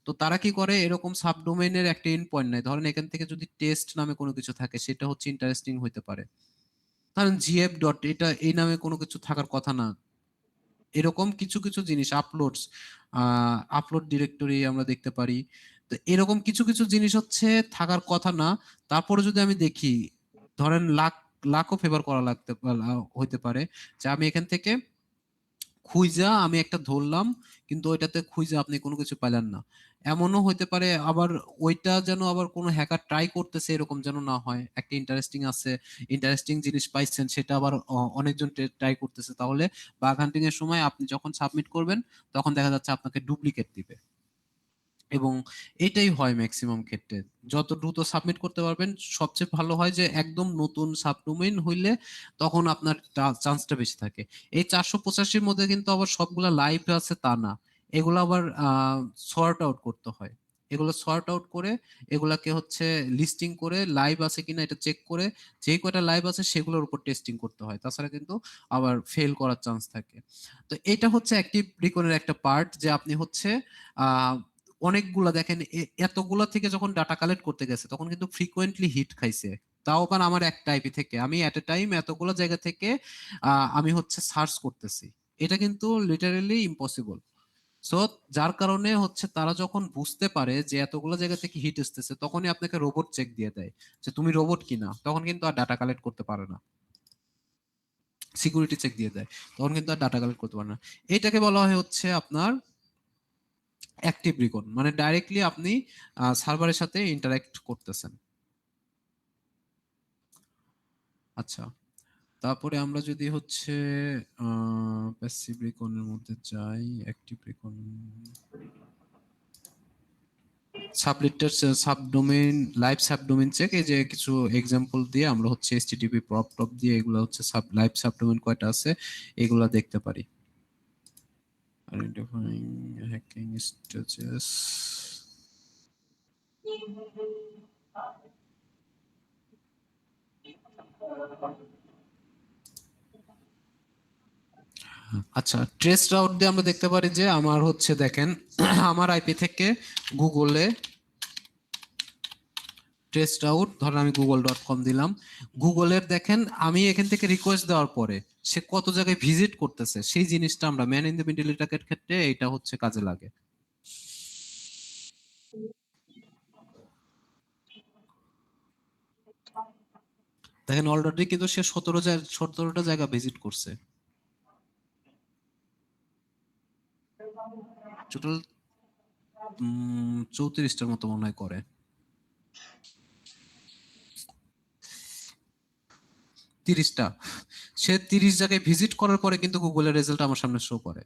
S1: তো তারা কি করে, এরকম সাবডোমেইনের একটা এন্ড পয়েন্ট নাই। ধরেন এখান থেকে যদি টেস্ট নামে কোনো কিছু থাকে সেটা হচ্ছে ইন্টারেস্টিং হইতে পারে। ধরেন জিএফ ডট, এটা এই নামে কোনো কিছু থাকার কথা না। এরকম কিছু কিছু জিনিস আপলোডস, আপলোড ডিরেক্টরি আমরা দেখতে পারি। তো এরকম কিছু কিছু জিনিস হচ্ছে থাকার কথা না। তারপরে যদি আমি দেখি, ধরেন লাখও ফেভার করা হইতে পারে যে আমি এখান থেকে খুঁজা আমি একটা ধরলাম, কিন্তু ওইটাতে খুঁজে আপনি কোনো কিছু পাইলেন না। এমনও হইতে পারে আবার ওইটা যেন আবার কোনো হ্যাকার ট্রাই করতেছে এরকম যেন না হয়। একটা ইন্টারেস্টিং আছে, ইন্টারেস্টিং জিনিস পাইছেন, সেটা আবার অনেকজন ট্রাই করতেছে, তাহলে বাগ হান্টিং এর সময় আপনি যখন সাবমিট করবেন তখন দেখা যাচ্ছে আপনাকে ডুপ্লিকেট দিবে। এবং এটাই হয় ম্যাক্সিমাম ক্ষেত্রে। যত দ্রুত সাবমিট করতে পারবেন সবচেয়ে ভালো হয়, যে একদম নতুন সাবডোমেইন হইলে তখন আপনার চান্সটা বেশি থাকে। এই 485-র মধ্যে কিন্তু আবার সবগুলা লাইভ আছে তা না, এগুলো আবার সর্ট আউট করতে হয়। এগুলো সর্ট আউট করে এগুলাকে হচ্ছে লিস্টিং করে লাইভ আছে কিনা এটা চেক করে যে কয়টা লাইভ আছে সেগুলোর উপর টেস্টিং করতে হয়, তাছাড়া কিন্তু আবার ফেল করার চান্স থাকে। তো এটা হচ্ছে অ্যাক্টিভ রিকনের একটা পার্ট, যে আপনি হচ্ছে আহ অনেকগুলা দেখেন এতগুলা থেকে যখন ডাটা কালেক্ট করতে গেছে তখন কিন্তু ফ্রিকোয়েন্টলি হিট খাইছে। তাও আবার আমার একটা আইপি থেকে, আমি এট এ টাইম এতগুলো জায়গা থেকে আমি হচ্ছে সার্চ করতেছি। এটা কিন্তু লিটারেলি ইম্পসিবল। সো যার কারণে হচ্ছে তারা যখন বুঝতে পারে যে এতগুলো জায়গা থেকে হিট আসতেছে তখনই আপনাকে রোবট চেক দিয়ে দেয় যে তুমি রোবট কিনা, তখন কিন্তু আর ডাটা কালেক্ট করতে পারে না। সিকিউরিটি চেক দিয়ে দেয়, তখন কিন্তু আর ডাটা কালেক্ট করতে পারে না। এটাকে বলা হয় হচ্ছে আপনার অ্যাক্টিভ রিকন, মানে ডাইরেক্টলি আপনি সার্ভারের সাথে ইন্টারঅ্যাক্ট করতেছেন। আচ্ছা, তারপরে আমরা যদি হচ্ছে প্যাসিভ রিকনের মধ্যে যাই, active রিকন, সাবলেটার, subdomain, live subdomain check, এই যে কিছু এক্সাম্পল দিয়ে আমরা হচ্ছে এইচটিটিপি প্রপ টপ দিয়ে এগুলো হচ্ছে লাইভ সাবডোমেইন কয়টা আছে এগুলা দেখতে পারি। আইডেন্টিফাইং হ্যাকিং স্টেজেস, আচ্ছা ট্রেস রাউট দিয়ে আমরা দেখতে পারি যে আমার হচ্ছে দেখেন আমার আইপি থেকে গুগলে ট্রেস রাউট, ধরেন আমি google.com দিলাম, গুগলের দেখেন আমি এখান থেকে রিকোয়েস্ট দেওয়ার পরে সে কত জায়গায় ভিজিট করতেছে সেই জিনিসটা আমরা ম্যান ইন দ্য মিডল অ্যাটাকের ক্ষেত্রে এটা হচ্ছে কাজে লাগে। দেখেন অলরেডি কিন্তু সে 17টা জায়গা ভিজিট করছে, টোটাল 34টার মতো মনে হয় করে। 30টা, সে 30 জায়গায় ভিজিট করার পরে কিন্তু গুগলের রেজাল্ট আমার সামনে শো করে।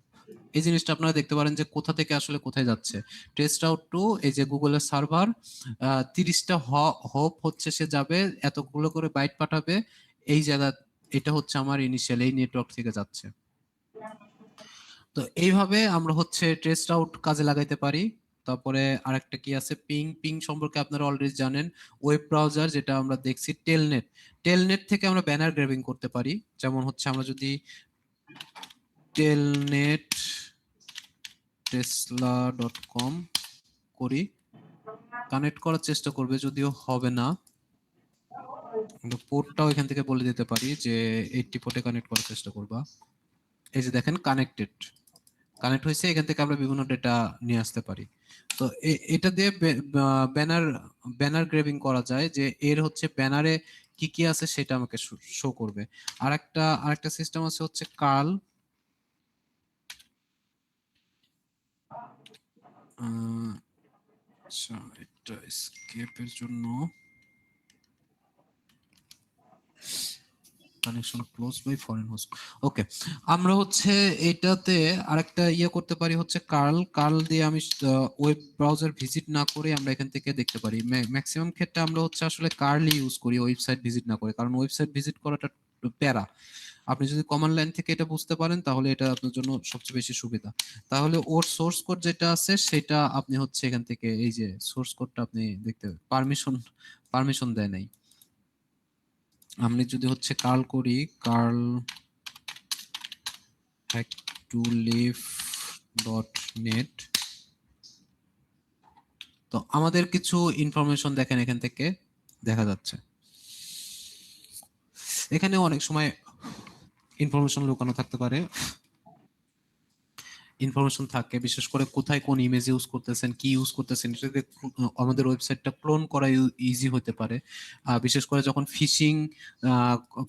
S1: এই জিনিসটা আপনারা দেখতে পারেন যে কোথা থেকে আসলে কোথায় যাচ্ছে। টেস্ট আউট টু এই যে গুগলের সার্ভার 30টা হোপ হচ্ছে সে যাবে, এতগুলো করে বাইট পাঠাবে এই জায়গা, এটা হচ্ছে আমার ইনিশিয়াল এই নেটওয়ার্ক থেকে যাচ্ছে। তো এইভাবে আমরা হচ্ছে টেস্ট আউট কাজে লাগাইতে পারি। তারপরে আরেকটা কি আছে, পিং সম্পর্কে আপনারা অলরেডি জানেন। ওয়েব ব্রাউজার যেটা আমরা দেখছি, টেলনেট থেকে আমরা ব্যানার গ্র্যাবিং করতে পারি। যেমন হচ্ছে আমরা যদি টেলনেট tesla.com করি, কানেক্ট করার চেষ্টা করবে, যদিও হবে না। পোর্টটাও এখান থেকে বলে দিতে পারি যে 80 পোর্টে কানেক্ট করার চেষ্টা করবা। এই যে দেখেন কানেক্ট হয়েছে, এখান থেকে আমরা বিভিন্ন ডেটা নিয়ে আসতে পারি। তো এটা দিয়ে ব্যানার গ্রেভিং করা যায়, যে এর হচ্ছে ব্যানারে কি কি আছে সেটা আমাকে শো করবে। আরেকটা সিস্টেম আছে হচ্ছে কার্ল, আচ্ছা, এটা স্কেপের জন্য connection close by foreign host. Okay, আমরা হচ্ছে এটাতে আরেকটা করতে পারি হচ্ছে কার্ল দিয়ে আমি ওয়েব ব্রাউজার ভিজিট না করে আমরা এখান থেকে দেখতে পারি। ম্যাক্সিমাম ক্ষেত্রে আমরা হচ্ছে আসলে কার্লই ইউজ করি ওয়েবসাইট ভিজিট না করে, কারণ ওয়েবসাইট ভিজিট করাটা প্যারা। আপনি যদি কমান্ড লাইন থেকে এটা বুঝতে পারেন তাহলে এটা আপনার জন্য সবচেয়ে বেশি সুবিধা। তাহলে ওর সোর্স কোড যেটা আছে সেটা আপনি হচ্ছে এখান থেকে এই যে সোর্স কোডটা আপনি দেখতে পারমিশন দেয় নাই। আমি যদি হচ্ছে কার্ল করি, কার্ল hack2live.net, তো আমাদের কিছু ইনফরমেশন দেখেন এখান থেকে দেখা যাচ্ছে। এখানে অনেক সময় ইনফরমেশন লুকানো থাকতে পারে, ইনফরমেশন থাকে বিশেষ করে কোথায় কোন ইমেজ ইউজ করতেছেন, কি ইউজ করতেছেন, এটাতে আমাদের ওয়েবসাইটটা ক্লোন করা ইজি হতে পারে। বিশেষ করে যখন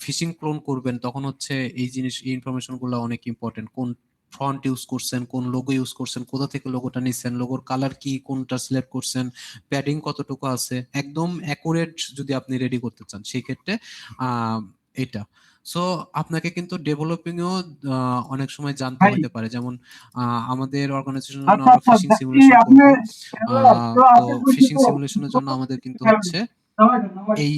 S1: ফিশিং ক্লোন করবেন তখন হচ্ছে এই ইনফরমেশন গুলো অনেক ইম্পর্টেন্ট। কোন ফন্ট ইউজ করছেন, কোন লোগো ইউজ করছেন, কোথা থেকে লোগোটা নিচ্ছেন, লোগোর কালার কি, কোনটা সিলেক্ট করছেন, প্যাডিং কতটুকু আছে, একদম অ্যাকুরেট যদি আপনি রেডি করতে চান সেই ক্ষেত্রে এটা। সো আপনাকে কিন্তু ডেভেলপিংও অনেক সময় জানতে হতে পারে। যেমন আমাদের অর্গানাইজেশনের জন্য আমরা ফিশিং সিমুলেশন করব। তো ফিশিং সিমুলেশনের জন্য আমাদের কিন্তু হচ্ছে এই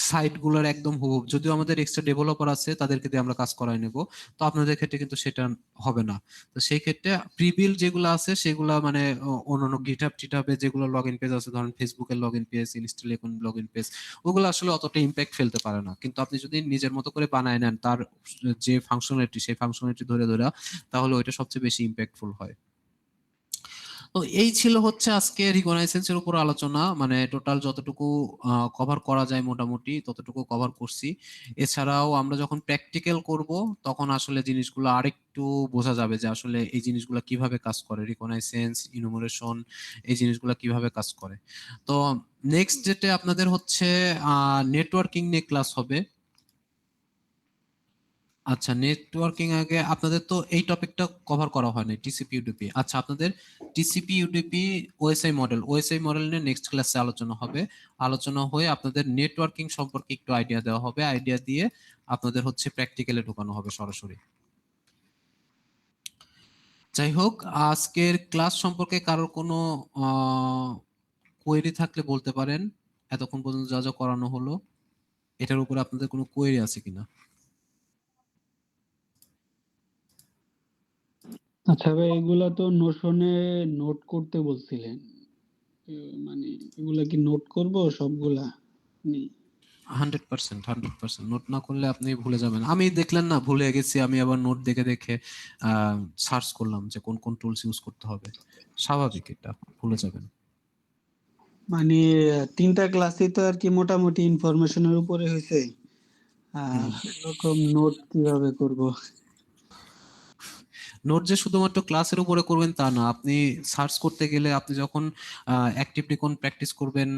S1: সাইটগুলোর একদম হুবহু, যদিও আমাদের এক্সট্রা ডেভেলপার আছে তাদেরকে দিয়ে আমরা কাজ করাই নেব, তো আপনাদের ক্ষেত্রে কিন্তু সেটা হবে না। তো সেই ক্ষেত্রে প্রিবিল্ড যেগুলো আছে সেগুলো মানে অন্যান্য গিটহাবে যেগুলো লগইন পেজ আছে, ধরেন ফেসবুকের লগইন পেজ, ইনস্টালে কোন লগইন পেজ, ওগুলো আসলে অতটা ইম্প্যাক্ট ফেলতে পারে না। কিন্তু আপনি যদি নিজের মতো করে বানায় নেন তার যে ফাংশনালিটি সেই ফাংশনালিটি ধরে তাহলে ওইটা সবচেয়ে বেশি ইম্প্যাক্টফুল হয়। তো এই ছিল হচ্ছে আজকে রিকগনাইসেন্সের উপর আলোচনা, মানে টোটাল যতটুকু কভার করা যায় মোটামুটি ততটুকু কভার করছি। এছাড়াও আমরা যখন প্র্যাকটিক্যাল করব তখন আসলে জিনিসগুলো আরেকটু বোঝা যাবে যে আসলে এই জিনিসগুলো কিভাবে কাজ করে, রিকগনাইসেন্স, ইনুমারেশন, এই জিনিসগুলো কিভাবে কাজ করে। তো নেক্সট যেটা আপনাদের হচ্ছে নেটওয়ার্কিং নিয়ে ক্লাস হবে। আচ্ছা, নেটওয়ার্কিং আগে আপনাদের তো এই টপিকটা কভার করা হয়নি, টিসিপি ইউডিপি। আচ্ছা, আপনাদের টিসিপি ইউডিপি ওএসআই মডেল নিয়ে নেক্সট ক্লাসে আলোচনা হবে। আলোচনা হয়ে আপনাদের নেটওয়ার্কিং সম্পর্কে একটু আইডিয়া দেওয়া হবে, আইডিয়া দিয়ে আপনাদের হচ্ছে প্র্যাকটিক্যালে ঢোকানো হবে সরাসরি। যাই হোক, আজকের ক্লাস সম্পর্কে কারোর কোনো কোয়েরি থাকলে বলতে পারেন। এতক্ষণ পর্যন্ত যা যা করানো হলো এটার উপরে আপনাদের কোনো কোয়েরি আছে কিনা?
S3: আচ্ছা ভাই, এগুলা তো নোশনে নোট করতে বলছিলেন, মানে এগুলা কি নোট করব সবগুলা?
S1: 100% নোট না করলে আপনি ভুলে যাবেন। আমি দেখলেন না ভুলে গেছি, আমি আবার নোট দেখে দেখে সার্চ করলাম যে কোন কোন টুলস ইউজ করতে হবে। স্বাভাবিক, এটা ভুলে যাবেন।
S3: মানে 3টা ক্লাসই তো আর কি মোটামুটি ইনফরমেশনের উপরে হয়েছে, এরকম নোট কিভাবে করব?
S1: নোট যে শুধুমাত্র ক্লাসের উপরে করবেন তা না, আপনি সার্চ করতে গেলে আপনি যখন অ্যাক্টিভলি কোন প্র্যাকটিস করবেন,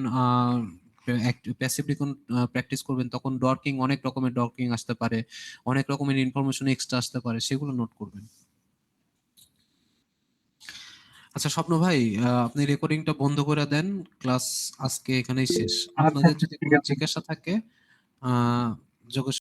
S1: প্যাসিভলি কোন প্র্যাকটিস করবেন, তখন ডর্কিং, অনেক রকমের ডর্কিং আসতে পারে, অনেক রকমের ইনফরমেশন এক্সট্রা আসতে পারে, সেগুলো নোট করবেন। আচ্ছা স্বপ্ন ভাই, আপনি রেকর্ডিংটা বন্ধ করে দেন, ক্লাস আজকে এখানেই শেষ।
S5: আচ্ছা
S1: আপনাদের
S5: আচ্ছা,
S1: যদি
S5: ঠিক
S1: কোনো
S5: আছে।
S1: জিজ্ঞাসা থাকে আহ যোগেশ